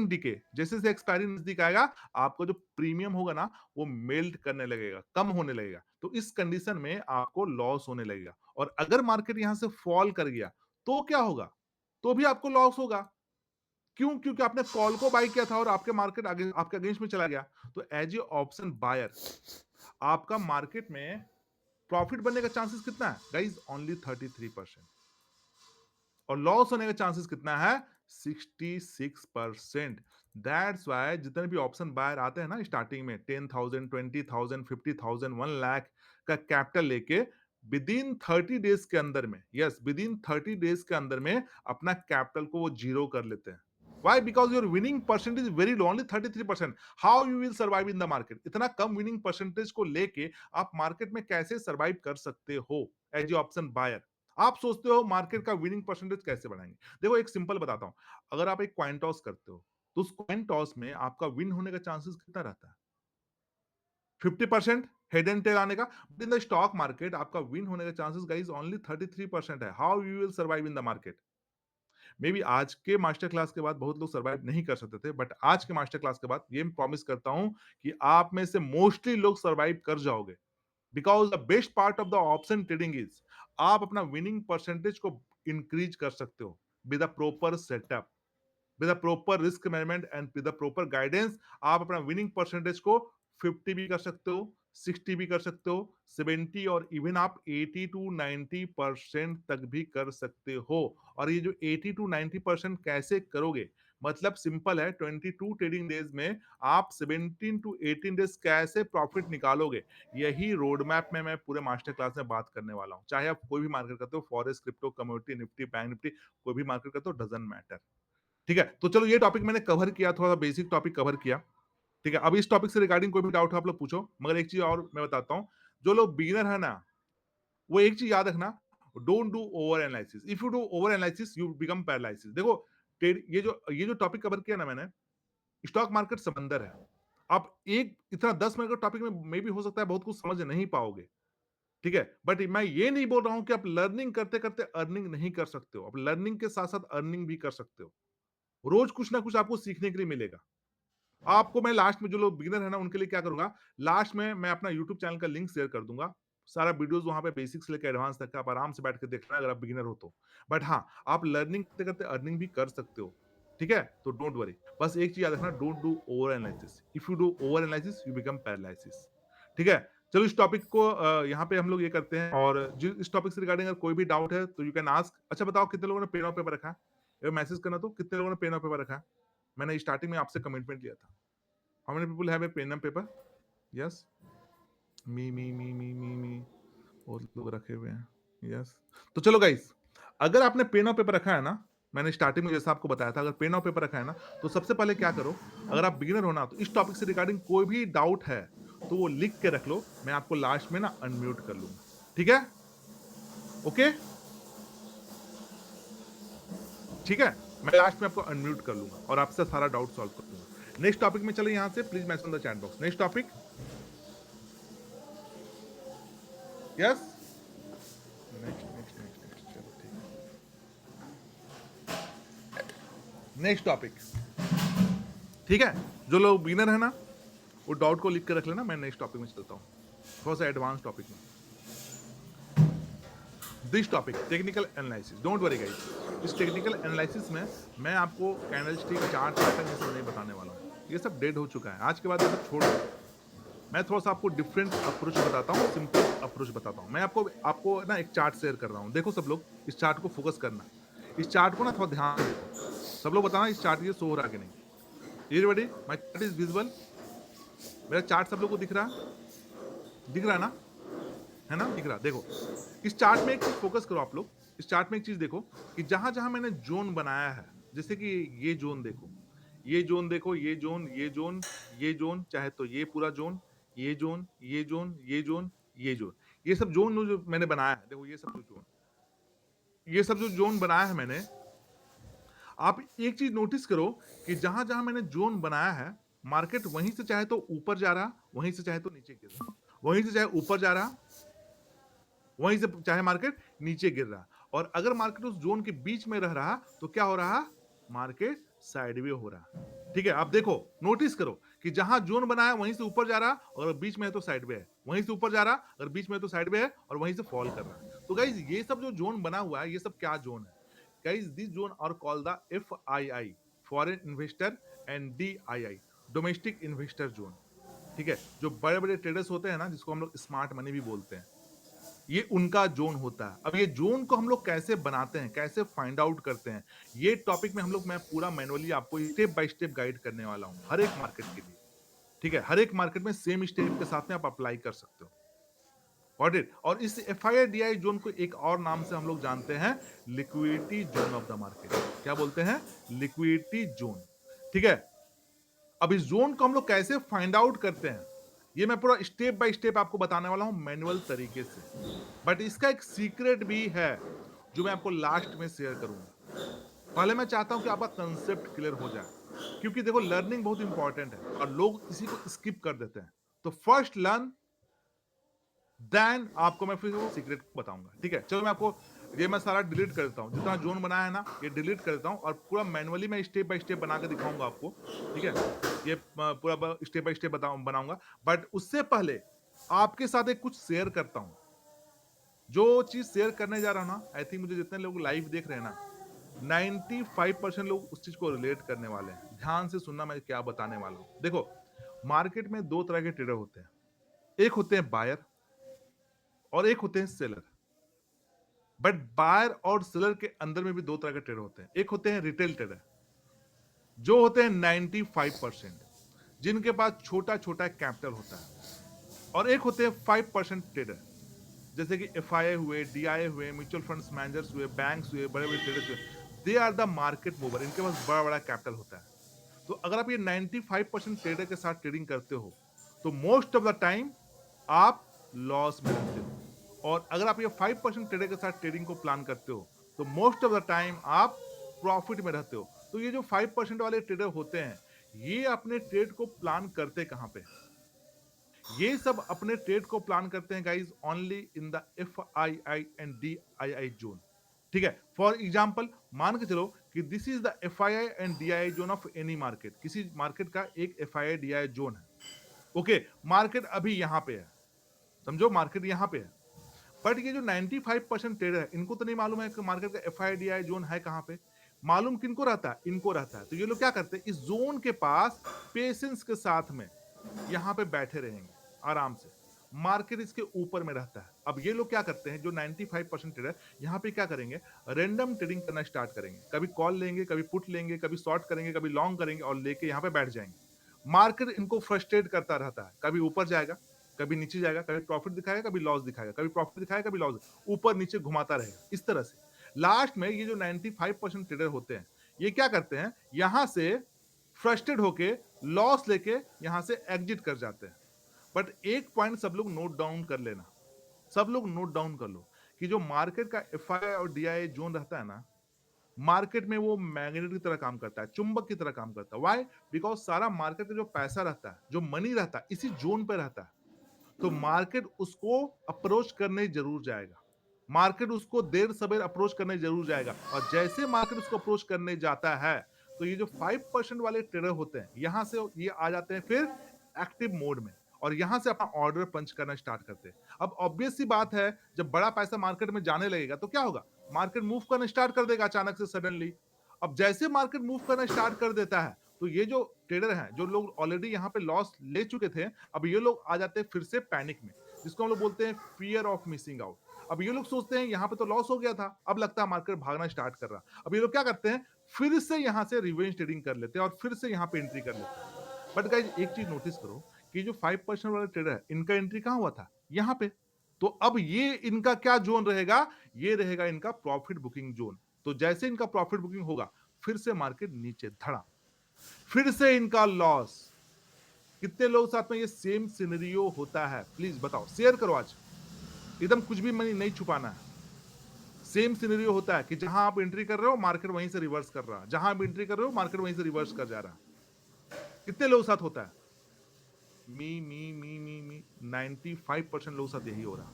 decay जैसे जैसे एक्सपायरी नजदीक आएगा आपको जो प्रीमियम होगा ना वो मेल्ट करने लगेगा, कम होने लगेगा। तो इस कंडीशन में आपको लॉस होने लगेगा और अगर मार्केट यहां से फॉल कर गया तो क्या होगा? तो भी आपको लॉस होगा। क्यों? क्योंकि आपने कॉल को बाय किया था और आपके मार्केट आगे आपके अगेंस्ट में चला गया। तो एज ए ऑप्शन बायर आपका मार्केट में प्रॉफिट बनने का चांसेस कितना है? Guys only 33%। और लॉस होने का चांसेस कितना है? 66%। दैट्स व्हाई जितने भी ऑप्शन बायर आते हैं ना स्टार्टिंग में 10,000, 20,000, 50,000, 1 लाख का कैपिटल लेके विद इन 30 डेज के अंदर में, यस विद इन 30 डेज के अंदर में अपना कैपिटल को वो जीरो कर लेते हैं। Why? Because your winning percentage is very low, only 33%. How you will survive in the market? इतना कम winning percentage को लेके आप मार्केट में कैसे सर्वाइव कर सकते हो एज ए ऑप्शन बायर? आप सोचते हो मार्केट का विनिंग परसेंटेज कैसे बढ़ाएंगे? देखो एक सिंपल बताता हूं, अगर आप एक क्वाइन टॉस करते हो तो उस क्वाइन टॉस में आपका विन होने का चांसेस कितना रहता है? 50% हेड एंड टेल आने का। But in the stock market आपका विन होने का चांसेस गाइस ओनली 33% है। How you will survive in the market? May be आज के मास्टर क्लास के बाद बहुत लोग सर्वाइव नहीं कर सकते थे, बट आज के मास्टर क्लास के बाद ये मैं प्रॉमिस करता हूं कि आप में से मोस्टली लोग सर्वाइव कर जाओगे। Because the best part of the option trading is आप अपना विनिंग परसेंटेज को इंक्रीज कर सकते हो with a proper setup, with a proper risk management and with a proper guidance. आप अपना विनिंग परसेंटेज को 50 भी कर सकते हो, 60 भी कर सकते हो, 70 और इवन आप 80 टू 90% तक भी कर सकते हो। और ये जो 80 टू 90% कैसे करोगे? मतलब सिंपल है, 22 ट्रेडिंग डेज में आप 17 टू 18 डेज कैसे प्रॉफिट निकालोगे? यही रोड मैप में मैं पूरे मास्टर क्लास में बात करने वाला हूँ। चाहे आप कोई भी मार्केट करते हो, forex, crypto, commodity, Nifty, bank Nifty, कोई भी मार्केट करते हो, डजंट मैटर। ठीक है, तो चलो ये टॉपिक मैंने कवर किया, थोड़ा बेसिक टॉपिक कवर किया। ठीक है, अब इस टॉपिक से रिगार्डिंग कोई भी डाउट हो आप लोग पूछो, मगर एक चीज और मैं बताता हूँ, जो लोग बिगिनर है ना, वो एक चीज याद रखना, don't do over analysis. If you do over analysis you become paralysis. देखो ये जो टॉपिक कवर किया ना मैंने, स्टॉक मार्केट समंदर है। आप एक इतना 10 मिनट का टॉपिक में मे बी हो सकता है बहुत कुछ समझ नहीं पाओगे। ठीक है, बट मैं ये नहीं बोल रहा हूं कि आप लर्निंग करते करते अर्निंग नहीं कर सकते हो। आप लर्निंग के साथ साथ अर्निंग भी कर सकते हो। रोज कुछ ना कुछ आपको सीखने के लिए मिलेगा। आपको मैं लास्ट में जो लोग बिगिनर है ना उनके लिए क्या करूंगा, लास्ट में मैं अपना यूट्यूब चैनल का लिंक शेयर कर दूंगा। सारा वीडियोस वहां पे बेसिक से लेकर एडवांस तक का आप आराम से बैठ के देख लेना अगर आप बिगिनर हो तो। बट हाँ, आप लर्निंग करते करते अर्निंग भी कर सकते हो। ठीक है, तो डोंट वरी। बस एक चीज याद रखना, don't do over analysis. If you do over analysis you become paralysis. ठीक है, चलो इस टॉपिक को यहाँ पे हम लोग ये करते हैं। और इस टॉपिक से रिगार्डिंग अगर कोई भी डाउट है तो यू कैन आस्क। अच्छा बताओ, कितने लोगों ने पेन और पेपर रखा है? मैसेज करना, तो कितने लोगों ने पेन और पेपर रखा है? मैंने स्टार्टिंग में आपसे कमिटमेंट लिया था। How many people have a pen and paper? Yes, me. बहुत लोग रखे हुए हैं। यस, तो चलो गाइस, अगर आपने पेन और पेपर रखा है ना, मैंने स्टार्टिंग में जैसा आपको बताया था, अगर पेन और पेपर रखा है ना, तो सबसे पहले क्या करो, अगर आप बिगिनर हो ना, तो इस टॉपिक से रिगार्डिंग कोई भी डाउट है तो वो लिख के रख लो। मैं आपको लास्ट में ना अनम्यूट कर लूंगा। ठीक है, ओके, ठीक है, मैं लास्ट में आपको अनम्यूट कर लूंगा और आपसे सारा डाउट सॉल्व कर दूंगा। नेक्स्ट टॉपिक में चले, यहां से please message the chat box. Next topic, yes, next चलो ठीक है। नेक्स्ट टॉपिक, ठीक है, जो लोग बिगिनर है ना वो डाउट को लिख के रख लेना। मैं नेक्स्ट टॉपिक में चलता हूँ, थोड़ा सा एडवांस टॉपिक में। This topic technical analysis, don't worry guys. इस टेक्निकल एनालिसिस में मैं आपको कैंडलस्टिक, चार्ट पैटर्न ये सब नहीं बताने वाला हूँ। ये सब डेड हो चुका है, आज के बाद ये सब छोड़ दो। मैं थोड़ा सा आपको डिफरेंट अप्रोच बताता हूँ, सिंपल अप्रोच बताता हूँ। मैं आपको आपको ना एक चार्ट शेयर कर रहा हूँ। देखो सब लोग, इस चार्ट को फोकस करना। इस चार्ट को ना थोड़ा ध्यान से देखो। सब लोग बताना इस चार्ट ये शो हो रहा है कि नहीं। Everybody, my chart is visible? मेरा चार्ट सब लोग को दिख रहा है? दिख रहा है ना? दिख रहा। देखो इस चार्ट में एक चीज फोकस करो आप लोग। इस चार्ट में एक चीज देखो कि जहां जहां मैंने जोन बनाया है, जैसे कि ये जोन देखो, ये जोन देखो, ये जोन, ये जोन, ये जोन, चाहे तो ये पूरा जोन, ये जोन, ये जोन, ये जोन, ये जोन, ये सब जोन जो मैंने बनाया है, देखो ये सब जो जोन, ये सब जो जोन बनाया है मैंने, आप एक चीज नोटिस करो कि जहां जहां मैंने जोन बनाया है, मार्केट वहीं से चाहे तो ऊपर जा रहा, वहीं से चाहे तो नीचे गिर रहा, वहीं से चाहे ऊपर जा रहा, वहीं से चाहे मार्केट नीचे गिर रहा। और अगर मार्केट उस जोन के बीच में रह रहा तो क्या हो रहा? मार्केट साइडवे हो रहा। ठीक है, आप देखो, नोटिस करो कि जहां जोन बनाया वहीं से ऊपर जा रहा, और बीच में है तो साइडवे है, वहीं से ऊपर जा रहा और बीच में है तो साइडवे है, और वहीं से फॉल कर रहा। तो गाइज ये सब जो जोन बना हुआ है, ये सब क्या जोन है? Guys this zone are called the FII, foreign investor, and DII, domestic investor zone. ठीक है, जो बड़े बड़े ट्रेडर्स होते हैं ना, जिसको हम लोग स्मार्ट मनी भी बोलते हैं, ये उनका जोन होता है। अब ये जोन को हम लोग कैसे बनाते हैं, कैसे फाइंड आउट करते हैं, ये टॉपिक में हम लोग, मैं पूरा मैनुअली आपको स्टेप बाय स्टेप गाइड करने वाला हूं, हर एक मार्केट के लिए। ठीक है, हर एक मार्केट में सेम स्टेप के साथ में आप अप्लाई कर सकते हो। Got it? और इस FII DI जोन को एक और नाम से हम लोग जानते हैं, liquidity zone of the market. क्या बोलते हैं? लिक्विडिटी ज़ोन, ठीक है? अब इस ज़ोन को हम लोग कैसे फाइंड आउट करते हैं, ये मैं पूरा स्टेप बाय स्टेप आपको बताने वाला हूँ मैनुअल तरीके से। बट इसका एक सीक्रेट भी है, जो मैं आपको लास्ट में शेयर करूँगा। पहले मैं चाहता हूँ कि आपका कांसेप्ट क्लियर हो जाए, क्योंकि देखो लर्निंग बहुत इंपॉर्टेंट है और लोग इसी को स्किप कर देते हैं। तो फर्स्ट लर्न, देन आपको मैं फिर वो सीक्रेट बताऊँगा, ठीक है? चलो मैं आपको ये मैं सारा डिलीट कर देता हूँ, जितना ज़ोन बनाया है ना, ये डिलीट कर देता हूँ और पूरा मैनुअली मैं स्टेप बाय स्टेप बना के दिखाऊँगा आपको, ठीक है? ये पूरा स्टेप बाय स्टेप बनाऊँगा, बट उससे पहले आपके साथ एक कुछ शेयर करता हूँ। जो चीज़ शेयर करने जा रहा हूँ ना, आई थिंक मुझे जितने लोग लाइव देख रहे हैं ना, 95% लोग उस चीज़ को रिलेट करने वाले हैं। ध्यान से सुनना मैं क्या बताने वाला हूँ। देखो, मार्केट में 2 तरह के ट्रेडर होते हैं। एक होते हैं बायर और एक होते हैं सेलर। बट बायर और सेलर के अंदर में भी 2 तरह के ट्रेडर होते हैं। एक होते हैं रिटेल ट्रेडर, जो होते हैं 95%, जिनके पास छोटा-छोटा कैपिटल होता है। और एक होते हैं 5% ट्रेडर, जैसे कि एफआईआई हुए, डीआईए हुए, म्यूचुअल फंड्स मैनेजर्स हुए, बैंक्स हुए, बड़े-बड़े ट्रेडर्स हुए। They are the market mover, इनके पास बड़ा-बड़ा कैपिटल होता है। तो अगर आप ये 95% ट्रेडर के साथ ट्रेडिंग करते हो, तो मोस्ट ऑफ द टाइम आप लॉस में रहते हो। और अगर आप ये 5% ट्रेडर के साथ ट्रेडिंग को प्लान करते हो, तो मोस्ट ऑफ द टाइम आप प्रॉफिट में रहते हो। तो ये जो 5% वाले ट्रेडर होते हैं, ये अपने ट्रेड को प्लान करते कहाँ पे हैं? ये सब अपने ट्रेड को प्लान करते हैं guys only in the FII and DII zone, ठीक है? फॉर एग्जांपल मान के चलो कि this is the FII and DII zone of any market, किसी मार्केट का एक एफआईआई डीआईआई जोन है। ओके, मार्केट अभी यहाँ पे है, समझो मार्केट यहाँ पे है। बट ये जो 95% ट्रेडर है, इनको तो नहीं मालूम है कि मार्केट का एफआईआई जोन है कहाँ पे। मालूम किनको रहता है? इनको रहता है। तो ये लोग क्या करते हैं, इस जोन के पास पेशेंस के साथ में यहाँ पे बैठे रहेंगे आराम से। मार्केट इसके ऊपर में रहता है। अब ये लोग क्या करते हैं, जो 95% ट्रेडर यहाँ पे क्या करेंगे, रैंडम ट्रेडिंग करना स्टार्ट करेंगे। कभी कॉल लेंगे, कभी पुट लेंगे, कभी शॉर्ट करेंगे, कभी लॉन्ग करेंगे और लेके यहाँ पे बैठ जाएंगे। मार्केट इनको फ्रस्ट्रेट करता रहता है, कभी ऊपर जाएगा, कभी नीचे जाएगा, कभी प्रॉफिट दिखाएगा, कभी लॉस दिखाएगा, कभी प्रॉफिट दिखाएगा, कभी लॉस, ऊपर नीचे घुमाता रहेगा इस तरह से। लास्ट में ये जो 95% ट्रेडर होते हैं, ये क्या करते हैं, यहां से फ्रस्ट्रेट होके लॉस लेके यहां से एग्जिट कर जाते हैं। बट एक पॉइंट सब लोग नोट डाउन कर लेना, सब लोग नोट डाउन कर लो कि जो मार्केट का एफआईआई और डीआईआई जोन रहता है ना, मार्केट में वो मैग्नेट की तरह काम करता है, चुंबक की तरह काम करता है। व्हाई? बिकॉज सारा मार्केट का जो पैसा रहता है, जो मनी रहता है, इसी जोन पे रहता है। तो मार्केट उसको अप्रोच करने जरूर जाएगा, मार्केट उसको देर सवेर अप्रोच करने जरूर जाएगा। और जैसे मार्केट उसको अप्रोच करने जाता है, तो ये जो 5% वाले ट्रेडर होते हैं, यहां से ये आ जाते हैं फिर एक्टिव मोड में और यहां से अपना ऑर्डर पंच करना स्टार्ट करते हैं। अब ऑब्वियस सी बात है, जब बड़ा पैसा मार्केट में जाने लगेगा तो क्या होगा, मार्केट मूव करना स्टार्ट कर देगा अचानक से सडनली। अब जैसे मार्केट मूव करना स्टार्ट कर देता है, तो ये जो ट्रेडर हैं, जो लोग ऑलरेडी यहाँ पे लॉस ले चुके थे, अब ये लोग आ जाते हैं फिर से पैनिक में, जिसको हम लोग बोलते हैं फियर ऑफ मिसिंग आउट। अब ये लोग सोचते हैं यहाँ पे तो लॉस हो गया था, अब लगता है मार्केट भागना स्टार्ट कर रहा। अब ये लोग क्या करते हैं, फिर से यहाँ से रिवेंज ट्रेडिंग कर लेते हैं और फिर से यहाँ पे एंट्री कर लेते हैं। बट गाइज एक चीज नोटिस करो कि जो 5% वाले ट्रेडर है, इनका एंट्री कहाँ हुआ था, यहाँ पे। तो अब ये इनका क्या जोन रहेगा, ये रहेगा इनका प्रॉफिट बुकिंग जोन। तो जैसे इनका प्रॉफिट बुकिंग होगा, फिर से मार्केट नीचे धड़ा, फिर से इनका लॉस। कितने लोग साथ में ये सेम सिनेरियो होता है, प्लीज बताओ, शेयर करो आज, एकदम कुछ भी मनी नहीं छुपाना है। सेम सिनेरियो होता है कि जहां आप एंट्री कर रहे हो, मार्केट वहीं से रिवर्स कर रहा है, जहां आप एंट्री कर रहे हो, मार्केट वहीं से रिवर्स कर जा रहा है। कितने लोग साथ होता है? मी 95% लोग साथ यही हो रहा है।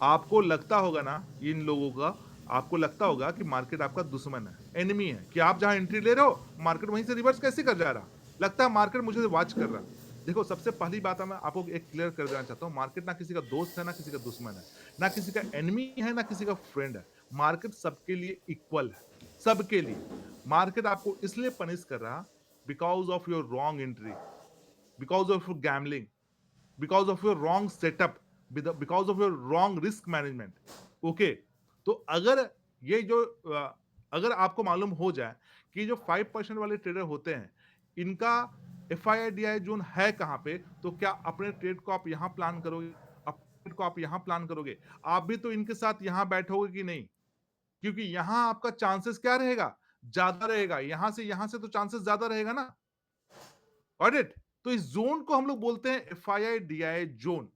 आपको लगता होगा ना, इन लोगों का आपको लगता होगा कि मार्केट आपका दुश्मन है, एनिमी है, कि आप जहां एंट्री ले रहे हो, मार्केट वहीं से रिवर्स कैसे कर जा रहा, लगता है मार्केट मुझे वॉच कर रहा। देखो, सबसे पहली बात है, मैं आपको एक क्लियर कर देना चाहता हूं, मार्केट ना किसी का दोस्त है, ना किसी का दुश्मन है, ना किसी का एनिमी है, ना किसी का फ्रेंड है। मार्केट सबके लिए इक्वल है, सबके लिए। मार्केट आपको इसलिए पनिश कर रहा because of your wrong entry, because of your gambling, because of your wrong setup, because of your wrong risk management. Okay, तो अगर ये जो अगर आपको मालूम हो जाए कि जो 5% वाले ट्रेडर होते हैं, इनका F I I D I zone है कहाँ पे, तो क्या अपने ट्रेड को आप यहाँ प्लान करोगे, अपने ट्रेड को आप यहाँ प्लान करोगे, आप भी तो इनके साथ यहाँ बैठोगे कि नहीं? क्योंकि यहां आपका चांसेस क्या रहेगा, ज्यादा रहेगा। यहां से तो चांसेस ज्यादा रहेगा ना। Got it? तो इस जोन को हम लोग बोलते हैं एफआईआई डीआईआई जोन।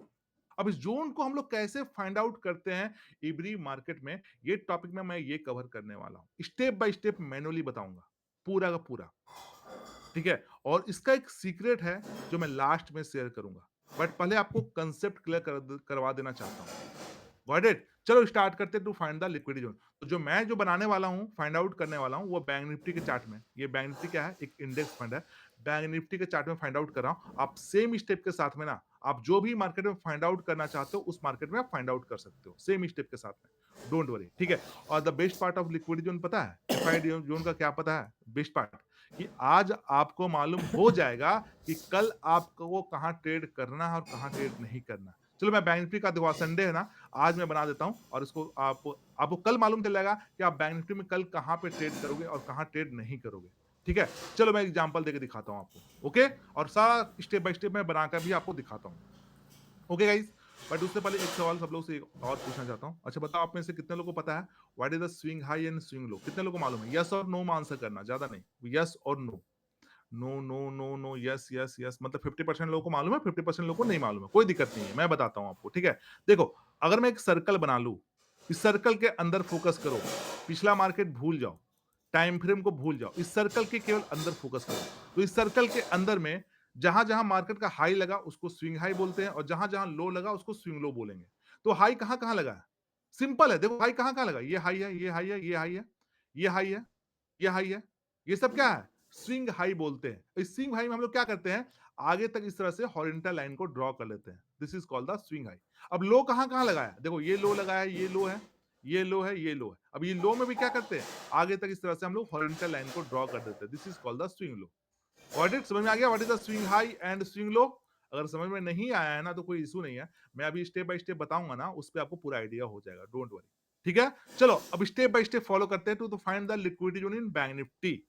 अब इस जोन को हम लोग कैसे फाइंड आउट करते हैं एवरी मार्केट में, ये टॉपिक में मैं ये कवर करने वाला हूं। स्टेप बाय स्टेप मैनुअली बताऊंगा, पूरा का पूरा। ठीक है? और इसका एक सीक्रेट है जो मैं लास्ट में शेयर करूंगा। बट पहले आपको कंसेप्ट क्लियर करवा देना चाहता हूं। Got it? चलो स्टार्ट करते हैं to find the liquidity zone. तो जो मैं जो बनाने वाला हूँ, फाइंड आउट करने वाला हूँ, वो बैंक निफ्टी के चार्ट में। ये बैंक निफ्टी क्या है? एक इंडेक्स फंड है। बैंक निफ्टी के चार्ट में फाइंड आउट कर रहा हूँ। आप सेम स्टेप के साथ में ना, आप जो भी मार्केट में फाइंड आउट करना चाहते हो, उस मार्केट में आप फाइंड आउट कर सकते हो। सेम स्टेप के साथ में। डोंट वरी, ठीक है? और the best part of liquidity zone पता है? एफआईडी जोन का क्या पता है? बेस्ट पार्ट कि आज आपको मालूम हो जाएगा कि कल आपको कहाँ ट्रेड करना है और कहाँ ट्रेड नहीं करना। चलो मैं बैंक निफ्टी का देखो, संडे है ना, आज मैं बना देता हूँ और इसको आपको कल मालूम चल जाएगा कि आप बैंक निफ्टी में कल कहाँ पे ट्रेड करोगे और कहाँ ट्रेड नहीं करोगे। ठीक है? चलो मैं एग्जांपल देके दिखाता हूँ आपको। ओके? और सारा स्टेप बाय स्टेप मैं बनाकर भी आपको दिखाता हूँ। Okay guys? बट उससे पहले एक सवाल सब लोग से एक और पूछना चाहता हूँ। अच्छा बताओ, आप में से कितने लोगों को पता है what is the swing high and swing low? कितने लोगों को मालूम है? यस और नो में आंसर करना, ज्यादा नहीं। यस और no. No, no, no, no, yes, yes, yes, मतलब 50% लोगों को मालूम है, 50% लोगों को नहीं मालूम है। कोई दिक्कत नहीं है, मैं बताता हूँ आपको, ठीक है? देखो, अगर मैं एक सर्कल बना लूँ, इस सर्कल के अंदर फोकस करो, पिछला मार्केट भूल जाओ, टाइम फ्रेम को भूल जाओ, इस सर्कल के केवल अंदर फोकस करो। तो इस सर्कल के अंदर में जहां-जहां मार्केट का हाई लगा उसको स्विंग हाई बोलते हैं और जहां-जहां लो लगा उसको स्विंग लो बोलेंगे। तो हाई कहां-कहां लगा है? सिंपल है, देखो हाई कहां-कहां लगा? ये हाई है, ये हाई है, ये हाई है, ये हाई है, ये हाई है। ये सब क्या है? स्विंग हाई बोलते हैं। इस स्विंग हाई में हम लोग क्या करते हैं? आगे तक इस तरह से हॉरिजॉन्टल लाइन को ड्रॉ कर लेते हैं। This is called the swing high. अब लो कहां-कहां लगा है? देखो ये लो लगा है, ये लो है, ये लो है, ये लो है। अब ये लो में भी क्या करते हैं? आगे तक इस तरह से हम लोग हॉरिजॉन्टल लाइन को ड्रॉ कर देते हैं। This is called the swing low. Got it? समझ में आ गया what is the swing high and swing low? अगर समझ में नहीं आया है ना तो कोई इश्यू नहीं है। मैं अभी स्टेप बाय स्टेप बताऊंगा ना, उस पे आपको पूरा आइडिया हो जाएगा। Don't worry. ठीक है? चलो अब स्टेप बाय स्टेप फॉलो करते हैं to find the liquidity zone in bank Nifty.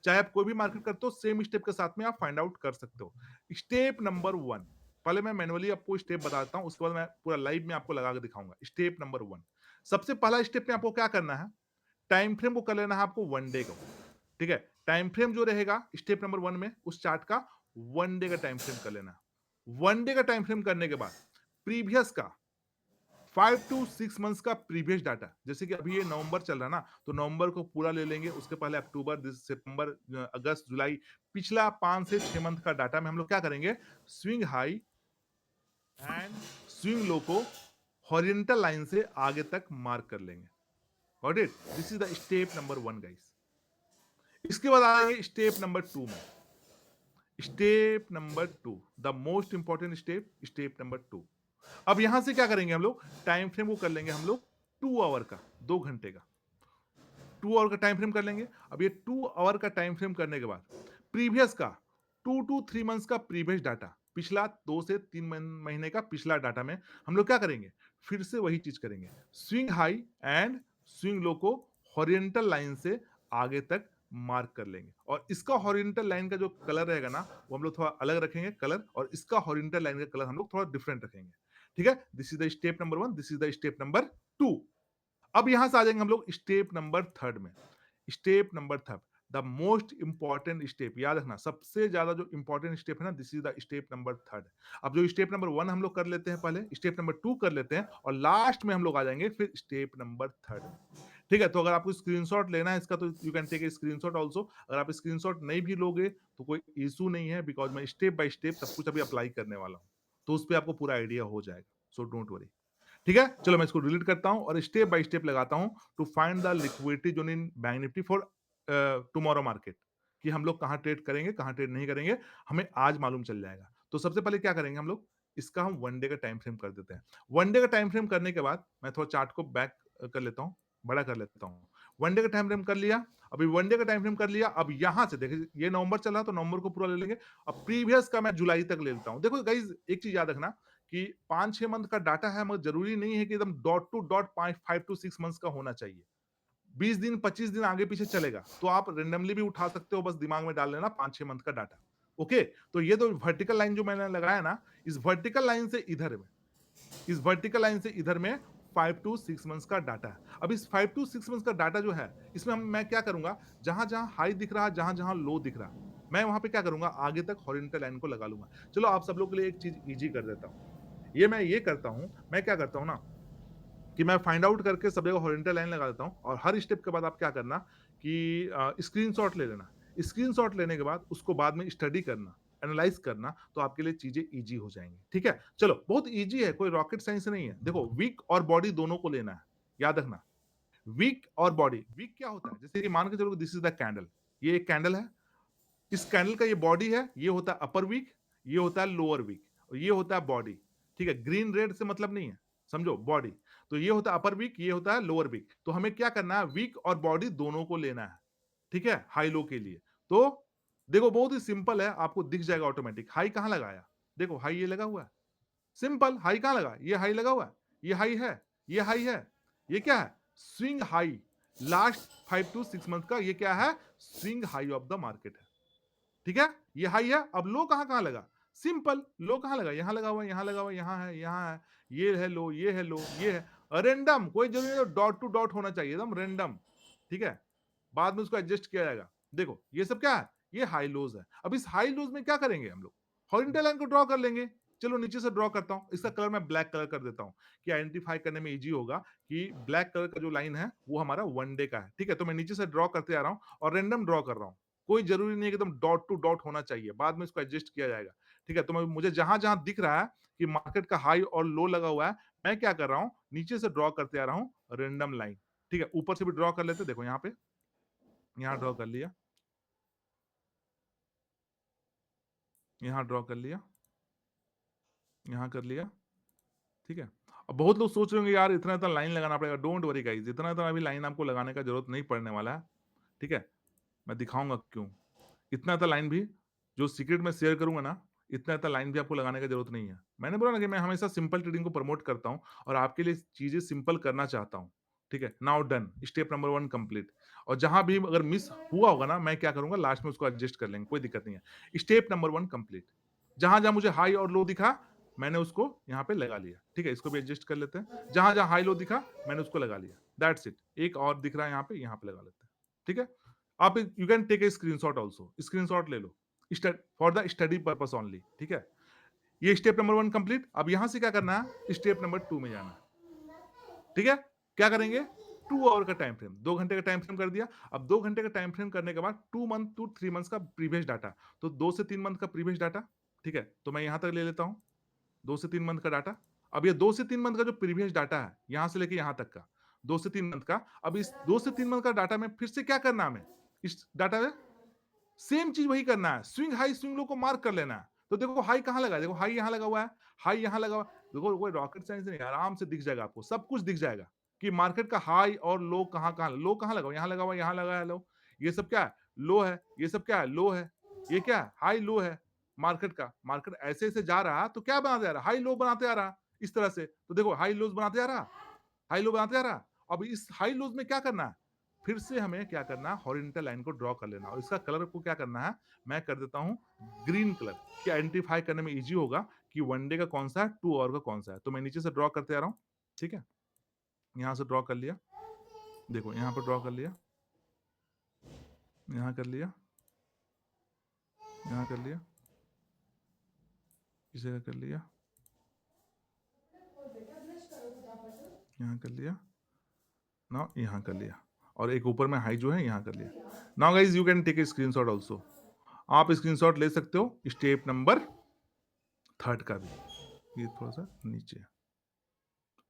चाहे आप कोई भी मार्केट करते हो, सेम स्टेप के साथ में आप फाइंड आउट कर सकते हो। स्टेप नंबर 1, पहले मैं मैनुअली आपको स्टेप बताता हूँ, उसके बाद मैं पूरा लाइव में आपको लगा के दिखाऊंगा। स्टेप नंबर 1, सबसे पहला स्टेप में आपको क्या करना है? टाइम फ्रेम को कर लेना है आपको 1 डे का। ठीक है? टाइम फ्रेम जो रहेगा स्टेप नंबर 1 में, उस चार्ट का 1 डे का टाइम फ्रेम कर लेना है। 1 डे का टाइम फ्रेम करने के बाद प्रीवियस का 5 टू 6 मंथ्स का प्रीवियस डाटा, जैसे कि अभी ये नवंबर चल रहा है ना, तो नवंबर को पूरा ले लेंगे, उसके पहले अक्टूबर, सितंबर, अगस्त, जुलाई, पिछला 5 से 6 मंथ का डाटा में हम लोग क्या करेंगे? Swing high and swing low को हॉरिजॉन्टल लाइन से आगे तक मार्क कर लेंगे। Got it? This is the step number 1 guys. इसके बाद आएंगे स्टेप नंबर 2 में। Step number 2, the most important step, step number 2। अब यहां से क्या करेंगे हम लोग? टाइम फ्रेम को कर लेंगे हम लोग 2 आवर का, 2 घंटे का। 2 आवर का टाइम फ्रेम कर लेंगे। अब ये 2 आवर का टाइम फ्रेम करने के बाद प्रीवियस का 2 टू 3 मंथ्स का प्रीवियस डाटा, पिछला 2 से 3 महीने का पिछला डाटा में हम लोग क्या करेंगे? फिर से वही चीज करेंगे। Swing high and swing low को हॉरिजॉन्टल लाइन से आगे तक मार्क कर लेंगे और इसका हॉरिजॉन्टल लाइन का जो कलर रहेगा ना, वो हम लोग थोड़ा अलग रखेंगे कलर, और इसका हॉरिजॉन्टल लाइन का कलर हम लोग थोड़ा डिफरेंट रखेंगे। ठीक है? This is the step number 1, this is the step number 2। अब यहां से आ जाएंगे हम लोग स्टेप नंबर 3 में। Step number 3, the most important step, याद रखना सबसे ज्यादा जो इंपॉर्टेंट स्टेप है ना, this is the step number 3। अब जो स्टेप नंबर 1 हम लोग कर लेते हैं, पहले स्टेप नंबर 2 कर लेते हैं और लास्ट में हम लोग आ जाएंगे फिर स्टेप नंबर 3 में। ठीक है? तो अगर आपको स्क्रीनशॉट लेना है इसका, तो you can take a screenshot also. अगर आप स्क्रीनशॉट नहीं भी लोगे तो कोई इशू नहीं है, बिकॉज मैं स्टेप बाय स्टेप सब कुछ अभी अप्लाई करने वाला हूं, तो उस पर आपको पूरा आइडिया हो जाएगा। So don't worry. ठीक है? चलो मैं इसको डिलीट करता हूं और स्टेप बाय स्टेप लगाता हूं to find the liquidity zone in bank Nifty for tomorrow market, कि हम लोग कहां ट्रेड करेंगे, कहां ट्रेड नहीं करेंगे, हमें आज मालूम चल जाएगा। तो सबसे पहले क्या करेंगे हम लोग? इसका हम 1 डे का टाइम फ्रेम कर देते हैं। 1 डे का टाइम फ्रेम करने के बाद मैं थोड़ा चार्ट को बैक कर लेता हूं, बड़ा कर लेता हूं। 1 डे का टाइम फ्रेम कर लिया। अभी 1 डे का टाइम फ्रेम कर लिया। अब यहां से देखिए ये नवंबर चल रहा है, तो नवंबर को पूरा ले लेंगे। अब प्रीवियस का मैं जुलाई तक ले लेता हूं। देखो गाइस, एक चीज याद रखना कि 5-6 मंथ का डाटा है, मगर जरूरी नहीं है कि एकदम dot to dot 5 to 6 months का होना चाहिए। 20 दिन 25 दिन आगे पीछे चलेगा, तो आप रेंडमली भी उठा सकते हो, बस दिमाग में डाल लेना 5-6 मंथ का डाटा। ओके? तो ये तो वर्टिकल लाइन जो मैंने लगाया ना, इस वर्टिकल लाइन से इधर में, इस वर्टिकल लाइन से इधर में 5 टू 6 मंथ्स का डाटा है। अब इस 5 टू 6 मंथ्स का डाटा जो है, इसमें हम मैं क्या करूँगा, जहाँ-जहाँ हाई दिख रहा है, जहाँ-जहाँ लो दिख रहा है, मैं वहाँ पे क्या करूँगा, आगे तक हॉरिज़ॉन्टल लाइन को लगा लूँगा। चलो आप सब लोग के लिए एक चीज़ ईज़ी कर देता हूँ। मैं ये करता हूँ, मैं क्या करता हूँ ना कि मैं फाइंड आउट करके सब जगह हॉरिज़ॉन्टल लाइन लगा देता हूँ और हर स्टेप के बाद आप क्या करना कि स्क्रीनशॉट ले लेना। स्क्रीनशॉट लेने के बाद उसको बाद में स्टडी करना, एनालाइज़ करना, तो आपके लिए चीज़ें ईज़ी हो जाएँगी, ठीक है? चलो बहुत ईज़ी है, कोई रॉकेट साइंस नहीं है। देखो वीक और बॉडी दोनों को लेना है, याद रखना। वीक और बॉडी, वीक क्या होता है? जैसे कि मान के चलो दिस इज़ द कैंडल, ये एक कैंडल है, इस कैंडल का ये बॉडी है, ये होता है अपर वीक, ये होता है लोअर वीक और ये होता है बॉडी। ठीक है? ग्रीन रेड से मतलब नहीं है, समझो बॉडी। तो ये होता है अपर वीक, ये होता है लोअर वीक। तो हमें क्या करना है, वीक और बॉडी दोनों को लेना है। ठीक है? हाई लो के लिए। तो देखो बहुत ही सिंपल है, आपको दिख जाएगा ऑटोमेटिक। हाई कहाँ लगाया? देखो हाई ये लगा हुआ है। सिंपल, हाई कहाँ लगा? ये हाई लगा हुआ है। ये हाई है, ये हाई है। ये क्या है? Swing high. Last 5 to 6 month का ये क्या है? Swing high of the market है। ठीक है? ये हाई है, अब लो कहाँ-कहाँ लगा? सिंपल, लो कहाँ लगा? यहाँ लगा हुआ है, यहाँ लगा हुआ है, यहाँ है, यहाँ है। ये है लो, ये है लो, ये है। रैंडम, कोई ज़रूरी नहीं है डॉट टू डॉट होना चाहिए, एकदम रैंडम। ठीक है? बाद में उसको एडजस्ट किया जाएगा। देखो, ये सब क्या है? ये हाई लोज़ है। अब इस हाई लोज़ में क्या करेंगे हम लोग? हॉरिज़ॉन्टल लाइन को ड्रॉ कर लेंगे। चलो नीचे से ड्रॉ करता हूँ। इसका कलर मैं ब्लैक कलर कर देता हूँ कि आइडेंटिफ़ाई करने में ईज़ी होगा कि ब्लैक कलर का जो लाइन है, वो हमारा 1 डे का है। ठीक है? तो मैं नीचे से ड्रॉ करते आ रहा हूँ और रैंडम ड्रॉ कर रहा हूँ। कोई ज़रूरी नहीं है कि एकदम डॉट टू डॉट होना चाहिए। बाद में इसको एडजस्ट किया जाएगा। ठीक है? तो मैं मुझे जहाँ-जहाँ दिख रहा है कि मार्केट का हाई और लो लगा हुआ है, मैं क्या कर रहा हूँ, नीचे से ड्रॉ करते आ रहा हूँ रैंडम लाइन। ठीक है? ऊपर से भी ड्रॉ कर लेते हैं। देखो यहाँ पे, यहाँ ड्रॉ कर लिया। यहाँ ड्रॉ कर लिया, यहाँ कर लिया, ठीक है? अब बहुत लोग सोच रहे होंगे यार इतना-इतना लाइन लगाना पड़ेगा, डोंट वरी गाइज़ इतना-इतना अभी लाइन आपको लगाने का ज़रूरत नहीं पड़ने वाला है, ठीक है? मैं दिखाऊँगा क्यों। इतना-इतना लाइन भी जो सीक्रेट मैं शेयर करूँगा ना, इतना-इतना लाइन भी आपको लगाने का ज़रूरत नहीं है। मैंने बोला ना कि मैं हमेशा सिंपल ट्रेडिंग को प्रमोट करता हूँ और आपके लिए चीज़ें सिंपल करना चाहता हूँ, ठीक है? Now done, step number 1 complete और जहाँ भी अगर मिस हुआ होगा ना, मैं क्या करूँगा लास्ट में उसको एडजस्ट कर लेंगे, कोई दिक्कत नहीं है। Step number 1 complete. जहाँ-जहाँ मुझे हाई और लो दिखा, मैंने उसको यहाँ पे लगा लिया, ठीक है? इसको भी एडजस्ट कर लेते हैं। जहाँ-जहाँ हाई लो दिखा, मैंने उसको लगा लिया। That's it. एक और दिख रहा है यहाँ पे लगा लेते हैं, ठीक है? आप you can take a screenshot also, screenshot ले लो। For the study purpose only, ठीक है? ये स्टेप नंबर 1 कंप्लीट। अब यहाँ से क्या करना है? स्टेप नंबर 2 में जाना है, ठीक है? क्या करेंगे? 2 आवर का टाइम फ्रेम, 2 घंटे का टाइम फ्रेम कर दिया। अब 2 घंटे का टाइम फ्रेम करने के बाद 2 मंथ टू 3 मंथ्स का प्रीवियस डाटा। तो 2 से 3 मंथ का प्रीवियस डाटा, ठीक है? तो मैं यहाँ तक ले लेता हूँ, 2 से 3 मंथ का डाटा। अब ये 2 से 3 मंथ का जो प्रीवियस डाटा है, यहाँ से लेके यहाँ तक का, 2 से 3 मंथ का। अब इस 2 से 3 मंथ का डाटा में फिर से क्या करना है हमें? इस डाटा में सेम चीज़ वही करना है, स्विंग हाई, स्विंग लो को मार्क कर लेना है। तो देखो हाई कहाँ लगा है? देखो हाई यहाँ लगा हुआ है, हाई यहाँ लगा हुआ है। देखो कोई रॉकेट साइंस नहीं है, आराम से दिख जाएगा आपको, सब कुछ दिख जाएगा कि मार्केट का हाई और लो कहाँ-कहाँ लो कहाँ लगा हुआ है? यहाँ लगा हुआ है, यहाँ लगा है लो। ये सब क्या है? लो है, ये सब क्या है? लो है। ये क्या है? हाई लो है मार्केट का। मार्केट ऐसे-ऐसे जा रहा तो क्या बनाते आ रहा? हाई लो बनाते आ रहा, इस तरह से। तो देखो हाई लोज़ बनाते आ रहा, हाई लो बनाते आ रहा। अब इस हाई लोज़ में क्या करना है? फिर से हमें क्या करना है? हॉरिज़ॉन्टल लाइन को ड्रॉ कर लेना और इसका कलर को क्या करना है? मैं कर देता हूँ ग्रीन कलर कि आइडेंटिफ़ाई करने में ईज़ी होगा कि 1 डे का कौन-सा है, 2 आवर का कौन-सा है। तो मैं नीचे से ड्रॉ करते आ रहा हूँ, ठीक है? यहाँ से ड्रॉ कर लिया, देखो यहाँ पे ड्रॉ कर लिया, यहाँ कर लिया, यहाँ कर लिया, इस जगह कर लिया, यहाँ कर लिया, नाउ यहाँ कर लिया और एक ऊपर में हाई जो है यहाँ कर लिया। Now guys you can take a screenshot also. आप स्क्रीनशॉट ले सकते हो स्टेप नंबर 3 का भी। ये थोड़ा-सा नीचे है,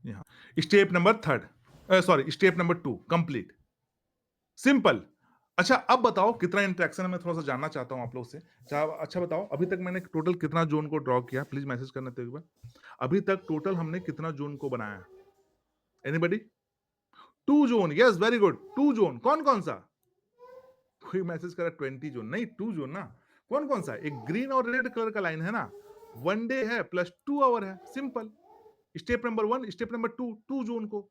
यहाँ। Step number 3 sorry step number 2 complete. Simple. अच्छा अब बताओ कितना इंटरेक्शन है मैं थोड़ा-सा जानना चाहता हूँ आप लोग से। अच्छा बताओ अभी तक मैंने टोटल कितना ज़ोन को ड्रॉ किया? प्लीज़ मैसेज करना तो एक बार। अभी तक टोटल हमने कितना ज़ोन को बनाया? Anybody? 2 zone yes very good 2 zone कौन-कौन सा? कोई मैसेज कर रहा है 20 ज़ोन नहीं 2 ज़ोन ना। कौन-कौन सा? एक ग्रीन और रेड कलर का लाइन है ना। 1 डे है प्लस 2 आवर है simple. Step number 1 step number 2 2 zone को।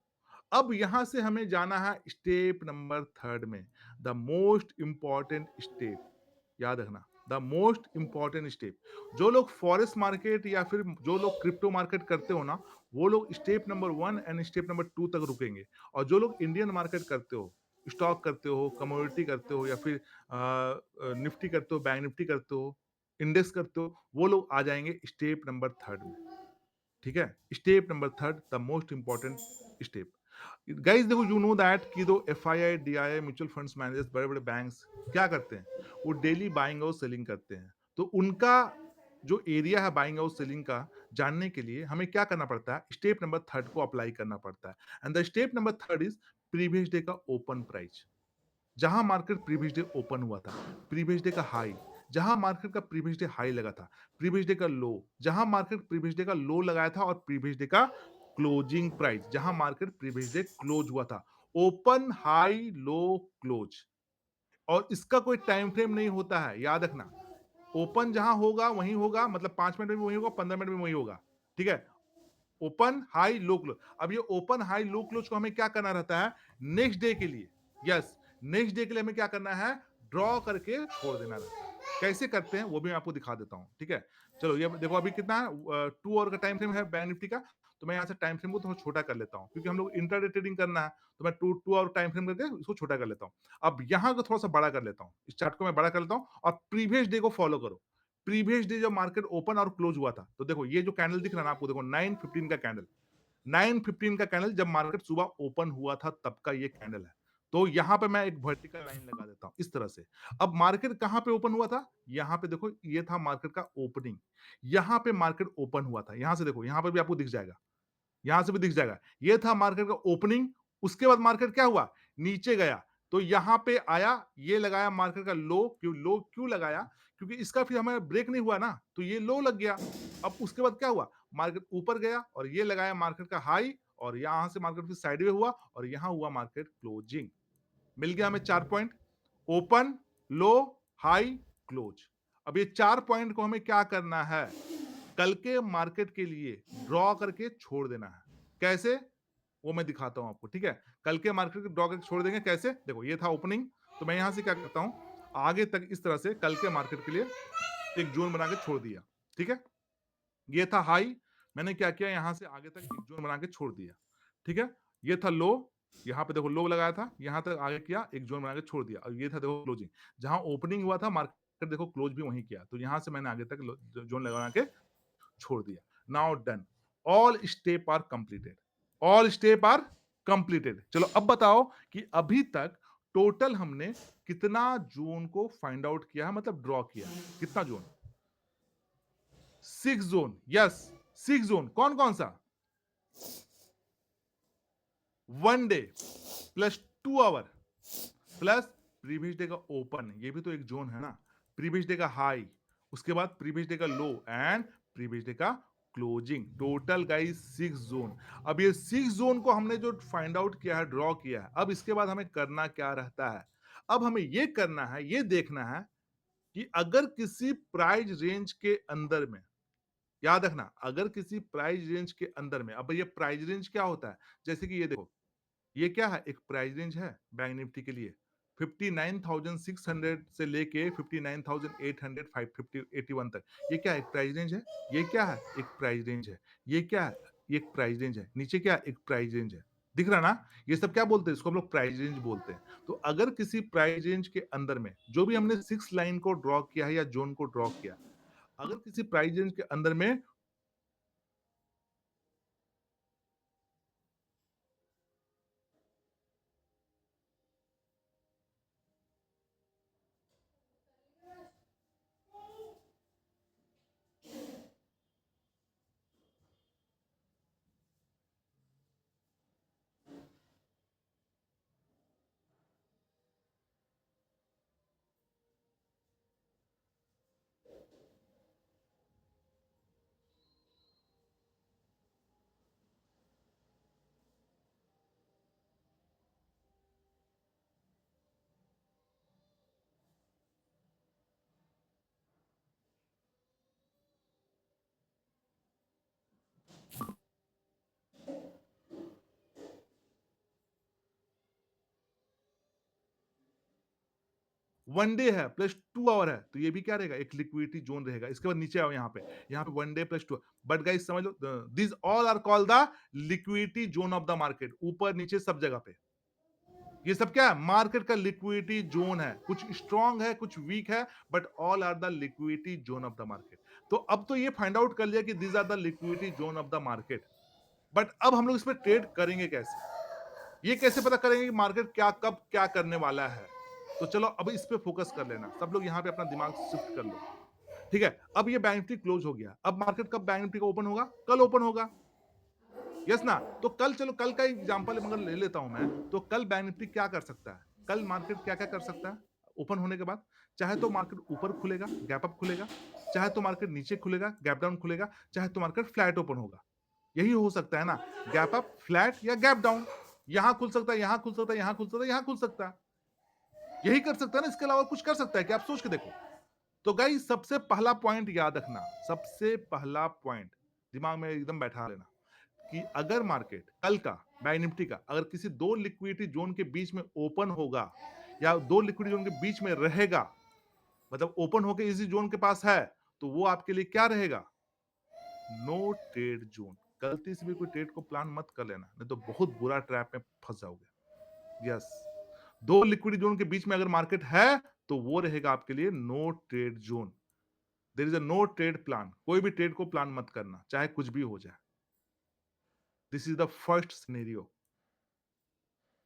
अब यहां से हमें जाना है स्टेप नंबर 3 में द मोस्ट इंपॉर्टेंट स्टेप याद रखना द मोस्ट इंपॉर्टेंट स्टेप। जो लोग फॉरेस्ट मार्केट या फिर जो लोग क्रिप्टो मार्केट करते हो ना, वो लोग step number 1 and step number 2 तक रुकेंगे। और जो लोग इंडियन मार्केट करते हो, स्टॉक करते हो, कमोडिटी करते हो या फिर निफ्टी करते हो, बैंक निफ्टी करते हो, इंडेक्स करते हो, वो लोग आ जाएंगे स्टेप नंबर 3 में। ठीक है? Step number 3, the most important step. Guys देखो, यू नो दैट कि जो FII, DII, mutual funds managers, बड़े-बड़े बैंक्स क्या करते हैं? वो डेली बाइंग और सेलिंग करते हैं। तो उनका जो एरिया है बाइंग और सेलिंग का, जानने के लिए हमें क्या करना पड़ता है? स्टेप नंबर 3 को अप्लाई करना पड़ता है। And the step number 3 is previous day का ओपन प्राइस। जहां मार्केट प्रीवियस डे ओपन हुआ था, प्रीवियस डे का हाई, जहां मार्केट का प्रीवियस डे हाई लगा था, प्रीवियस डे का लो, जहां मार्केट प्रीवियस डे का लो लगाया था, और प्रीवियस डे का क्लोजिंग प्राइस, जहां मार्केट प्रीवियस डे क्लोज हुआ था। ओपन, हाई, लो, क्लोज। और इसका कोई टाइम फ्रेम नहीं होता है, याद रखना। ओपन जहां होगा वहीं होगा, मतलब 5 मिनट में वही होगा, 15 मिनट में वही होगा। ठीक है? ओपन, हाई, लो, क्लोज। अब ये ओपन, हाई, लो, क्लोज को हमें क्या करना रहता है? नेक्स्ट डे के लिए। यस, नेक्स्ट डे के लिए हमें क्या करना है? ड्रॉ करके छोड़ देना रहता है। कैसे करते हैं वो भी मैं आपको दिखा देता हूं। ठीक है? चलो, ये देखो अभी कितना है, 2 आवर का टाइम फ्रेम है बैंक निफ्टी का। तो मैं यहाँ से टाइम फ्रेम को थोड़ा छोटा कर लेता हूँ, क्योंकि हम लोग इंटरडे ट्रेडिंग करना है। तो मैं टू आवर टाइम फ्रेम करके इसको छोटा कर लेता हूँ। अब यहाँ को थोड़ा सा बड़ा कर लेता हूँ, इस चार्ट को मैं बड़ा कर लेता हूँ, और प्रीवियस डे को फॉलो करो। प्रीवियस डे जब मार्केट ओपन और क्लोज हुआ था, तो देखो ये जो कैंडल दिख रहा है ना आपको, देखो 9:15 का कैंडल। 9:15 का कैंडल, जब मार्केट सुबह ओपन हुआ था तब का ये कैंडल है। तो यहां पे मैं एक वर्टिकल लाइन लगा देता हूं इस तरह से। अब मार्केट कहां पे ओपन हुआ था? यहां पे देखो, ये था मार्केट का ओपनिंग। यहां पे मार्केट ओपन हुआ था, यहां से देखो, यहां पे भी आपको दिख जाएगा, यहां से भी दिख जाएगा। ये था मार्केट का ओपनिंग। उसके बाद मार्केट क्या हुआ? नीचे गया। तो यहां पे आया, ये लगाया मार्केट का लो। लो क्यों लगाया? क्योंकि इसका फिर हमें ब्रेक नहीं हुआ ना, तो ये लो लग गया। अब उसके बाद क्या हुआ? मार्केट ऊपर गया और ये लगाया मार्केट का हाई, और यहां से मार्केट फिर साइडवे हुआ, और यहां हुआ मार्केट क्लोजिंग। मिल गया हमें 4 पॉइंट। ओपन, लो, हाई, क्लोज। अब ये 4 पॉइंट को हमें क्या करना है? कल के मार्केट के लिए ड्रॉ करके छोड़ देना है। कैसे? वो मैं दिखाता हूं आपको। ठीक है? कल के मार्केट को ड्रॉ करके छोड़ देंगे कैसे? देखो, ये था ओपनिंग। तो मैं यहां से क्या करता हूं, आगे तक इस तरह से कल के मार्केट के लिए एक जोन बना के छोड़ दिया। ठीक है? ये था हाई। मैंने क्या किया, यहां से आगे तक एक जोन बना के छोड़ दिया। ठीक है? ये था लो। यहां पे देखो लो लगाया था, यहां तक आगे किया, एक जोन बना के छोड़ दिया। और ये था देखो क्लोजिंग। जहां ओपनिंग हुआ था मार्केट, देखो क्लोज भी वहीं किया। तो यहां से मैंने आगे तक जोन लगा के छोड़ दिया। Now done. All step are completed. All step are completed. चलो अब बताओ कि अभी तक टोटल हमने कितना जोन को फाइंड आउट किया है, मतलब ड्रॉ किया है। कितना जोन? 6 जोन। Yes, 6 zone. कौन कौन सा? 1 day plus 2 hour plus previous day का ओपन, ये भी तो एक जोन है ना। प्रीवियस डे का हाई, उसके बाद प्रीवियस डे का लो, एंड प्रीवियस डे का क्लोजिंग। Total guys 6 zone. अब ये 6 जोन को हमने जो फाइंड आउट किया है, ड्रॉ किया है, अब इसके बाद हमें करना क्या रहता है? अब हमें ये करना है, ये देखना है कि अगर किसी प्राइस रेंज के अंदर में, याद रखना, अगर किसी प्राइस रेंज के अंदर में, अब ये प्राइस रेंज क्या होता है? जैसे कि ये देखो, ये क्या है? एक प्राइस रेंज है बैंक निफ्टी के लिए। 59,600 से लेके 59,800, 550, 81 तक। ये क्या है? एक प्राइस रेंज है। ये क्या है? एक प्राइस रेंज है। ये क्या है? ये एक प्राइस रेंज है। नीचे क्या है? एक प्राइस रेंज है। दिख रहा ना? ये सब क्या बोलते हैं? इसको हम लोग प्राइस रेंज बोलते हैं। तो अगर किसी प्राइस रेंज के अंदर में, जो भी हमने 6 लाइन को ड्रॉ किया है या जोन को ड्रॉ किया, अगर किसी प्राइस रेंज के अंदर में वन डे है प्लस 2 आवर है, तो ये भी क्या रहेगा, एक लिक्विडिटी जोन रहेगा। इसके बाद नीचे आओ यहाँ पे one day plus 2, but guys समझ लो, this all are called the liquidity zone of the market. ऊपर नीचे सब जगह पे ये सब क्या है, मार्केट का लिक्विडिटी जोन है। कुछ स्ट्रांग है, कुछ वीक है, but all are the liquidity zone of the market. तो अब तो ये फाइंड आउट कर लिया कि these are the liquidity zone of the market, but अब हम लोग इसमें ट्रेड करेंगे कैसे, ये कैसे पता करेंगे कि मार्केट क्या कब क्या करने वाला है। तो चलो अब इस पे फोकस कर लेना, सब लोग यहाँ पे अपना दिमाग शिफ्ट कर लो। ठीक है, अब ये बैंक निफ्टी क्लोज हो गया, अब मार्केट कब बैंक निफ्टी का ओपन होगा, कल ओपन होगा। यस ना, तो कल चलो कल का एग्जांपल मगर ले लेता हूं मैं, तो कल बैंक निफ्टी क्या कर सकता है, कल मार्केट क्या क्या कर सकता है ओपन होने के बाद। चाहे तो मार्केट ऊपर खुलेगा, गैप अप खुलेगा, चाहे तो मार्केट नीचे खुलेगा, गैप डाउन खुलेगा, चाहे तो मार्केट फ्लैट ओपन होगा। यही हो सकता है ना, गैप अप, फ्लैट या गैप डाउन। यहां खुल सकता है, यहां खुल सकता है, यहां खुल सकता है, यहां खुल सकता है। यही कर सकता है ना, इसके अलावा कुछ कर सकता है क्या, आप सोच के देखो। तो गाइस सबसे पहला पॉइंट याद रखना, सबसे पहला पॉइंट दिमाग में एकदम बैठा लेना कि अगर मार्केट कल का बैंक निफ्टी का अगर किसी दो लिक्विडिटी जोन के बीच में ओपन होगा या दो लिक्विडिटी जोन के बीच में रहेगा, मतलब ओपन होकर इसी जोन के पास है, तो वो आपके लिए क्या रहेगा, नो ट्रेड जोन। गलती से भी कोई ट्रेड को प्लान मत कर लेना, नहीं तो बहुत बुरा ट्रैप में फंस जाओगे। यस, दो लिक्विडिटी जोन के बीच में अगर मार्केट है तो वो रहेगा आपके लिए no trade zone. There is a no trade plan, कोई भी ट्रेड को प्लान मत करना चाहे कुछ भी हो जाए। This is the first scenario.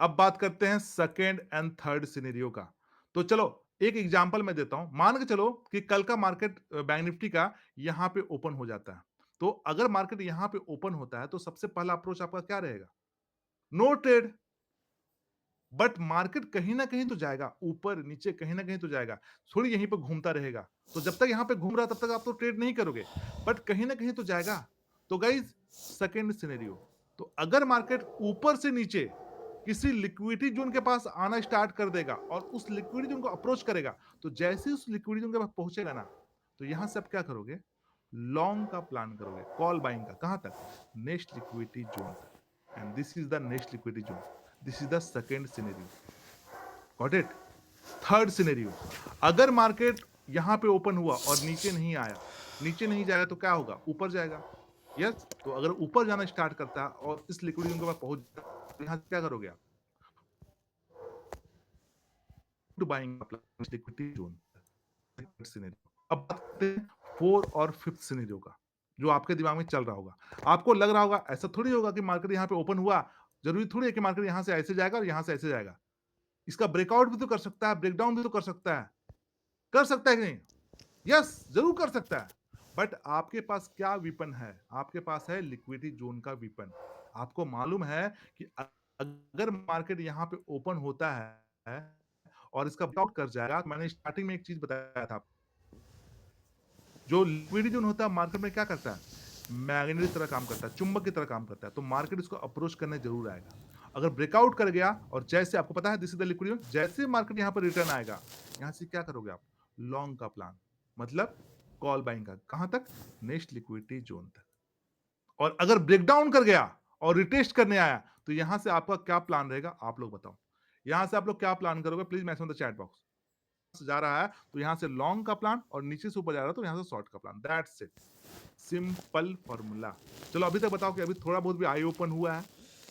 अब बात करते हैं सेकेंड एंड थर्ड सिनेरियो का। तो चलो एक एग्जांपल मैं देता हूं, मान के चलो कि कल का मार्केट बैंक निफ्टी का यहां पे ओपन हो जाता है। तो अगर मार्केट यहां पे ओपन होता है तो सबसे पहला अप्रोच आपका क्या रहेगा, नो ट्रेड। बट मार्केट कहीं ना कहीं तो जाएगा, ऊपर नीचे कहीं ना कहीं तो जाएगा, थोड़ी यहीं पर घूमता रहेगा। तो जब तक यहां पे घूम रहा तब तक आप तो ट्रेड नहीं करोगे, बट कहीं ना कहीं तो जाएगा। तो गाइज सेकेंड सिनेरियो, तो अगर मार्केट ऊपर से नीचे किसी लिक्विडिटी जोन के पास आना स्टार्ट कर देगा और उस लिक्विडिटी जोन को अप्रोच करेगा, तो जैसे ही उस लिक्विडिटी जोन के पास पहुंचेगा ना, तो यहां से आप क्या करोगे, लॉन्ग का प्लान करोगे, कॉल बाइंग का। कहां तक, नेक्स्ट लिक्विडिटी जोन तक। And this is the next liquidity zone, this is the second scenario. Got it. Third scenario, अगर मार्केट यहां पे ओपन हुआ और नीचे नहीं आया, नीचे नहीं जाएगा तो क्या होगा, ऊपर जाएगा। यस, तो अगर ऊपर जाना स्टार्ट करता है और इस लिक्विडिटी के पास पहुंच जाता है, तो यहां क्या करोगे आप, बाइंग लिक्विडिटी जोन। सिनेरियो, अब बात करते हैं फोर और फिफ्थ सिनेरियो का, जो आपके दिमाग में चल रहा होगा। आपको लग रहा होगा ऐसा थोड़ी होगा कि मार्केट यहां पे ओपन हुआ, जरूरी थोड़ी है कि मार्केट यहां से ऐसे जाएगा और यहां से ऐसे जाएगा। इसका ब्रेकआउट भी तो कर सकता है, ब्रेकडाउन भी तो कर सकता है, कर सकता है कि नहीं, यस जरूर कर सकता है। बट आपके पास क्या विपन है, आपके पास है लिक्विडिटी जोन का विपन। आपको मालूम है कि अगर मार्केट यहां पे ओपन होता है और इसका ब्रेकआउट कर जाएगा, मैंने स्टार्टिंग में एक चीज बताया था, जो लिक्विडिटी जोन होता है मार्केट में क्या करता है, मैग्नेट की तरह काम करता है, चुंबक की तरह काम करता है। तो मार्केट इसको अप्रोच करने जरूर आएगा। अगर ब्रेकआउट कर गया और जैसे आपको पता है this is the liquidity zone, जैसे मार्केट यहां पर रिटर्न आएगा, यहां से क्या करोगे आप, लॉन्ग का प्लान, मतलब कॉल बाइंग का। कहां तक, नेक्स्ट लिक्विडिटी जोन तक। और अगर ब्रेकडाउन कर गया और रिटेस्ट करने आया, तो यहां से आपका क्या प्लान रहेगा, आप लोग बताओ। यहां से आप लोग क्या प्लान करोगे, please message the chat box. जा रहा है तो यहां से लॉन्ग का प्लान, और नीचे से ऊपर जा रहा है तो यहां से शॉर्ट का plan. That's it, simple formula. चलो अभी तक बताओ कि अभी थोड़ा बहुत भी आई ओपन हुआ है,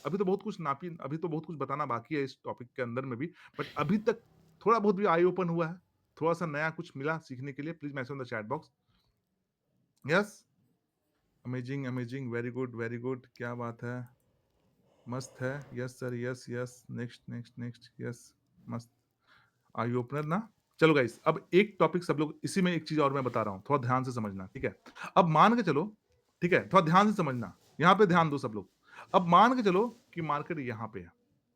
अभी तो बहुत कुछ नापी, अभी तो बहुत कुछ बताना बाकी है इस टॉपिक के अंदर में भी, बट अभी तक थोड़ा बहुत भी आई ओपन हुआ है, थोड़ा सा नया कुछ मिला सीखने के लिए, please message the chat box. Yes, amazing amazing, very good, क्या बात है, मस्त है, yes sir, yes yes, next next next, yes, मस्त, आई ओपनर ना। चलो गाइस, अब एक टॉपिक सब लोग, इसी में एक चीज और मैं बता रहा हूं, थोड़ा ध्यान से समझना, ठीक है। अब मान के चलो, ठीक है, थोड़ा ध्यान से समझना, यहां पे ध्यान दो सब लोग। अब मान के चलो कि मार्केट यहां पे है,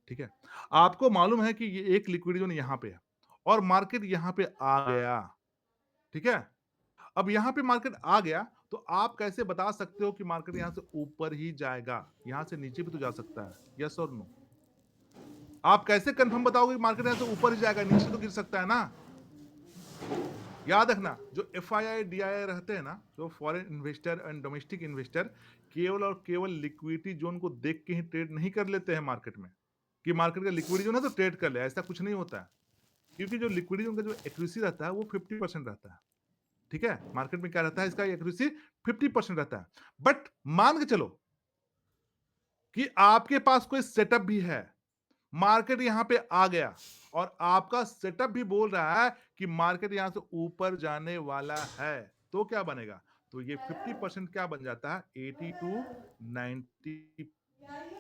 ठीक है, आपको मालूम है कि ये एक लिक्विडिटी जोन यहां पे है और मार्केट यहां पे आ गया, ठीक है। अब यहां पे मार्केट आ गया, तो आप कैसे बता सकते हो कि मार्केट यहां से ऊपर ही जाएगा, यहां से नीचे भी तो जा सकता है, यस और नो। आप कैसे कंफर्म बताओगे कि मार्केट यहां से ऊपर ही जाएगा, नीचे तो गिर सकता है ना। याद रखना, जो FII DII रहते हैं ना, जो foreign investor and domestic investor, केवल और केवल लिक्विडिटी जोन को देख के ही ट्रेड नहीं कर लेते हैं मार्केट में, कि मार्केट का लिक्विडिटी जोन है तो ट्रेड कर ले, ऐसा कुछ नहीं होता है। क्योंकि जो लिक्विडिटी उनका जो एक्यूरेसी रहता है वो 50% रहता है, ठीक है? मार्केट में क्या रहता है इसका एक्यूरेसी 50% रहता है। बट मान के चलो कि आपके पास कोई सेटअप भी है, मार्केट यहां पे आ गया और आपका सेटअप भी बोल रहा है कि मार्केट यहां से ऊपर जाने वाला है, तो क्या बनेगा? तो ये 50% क्या बन जाता है? 80 टू 90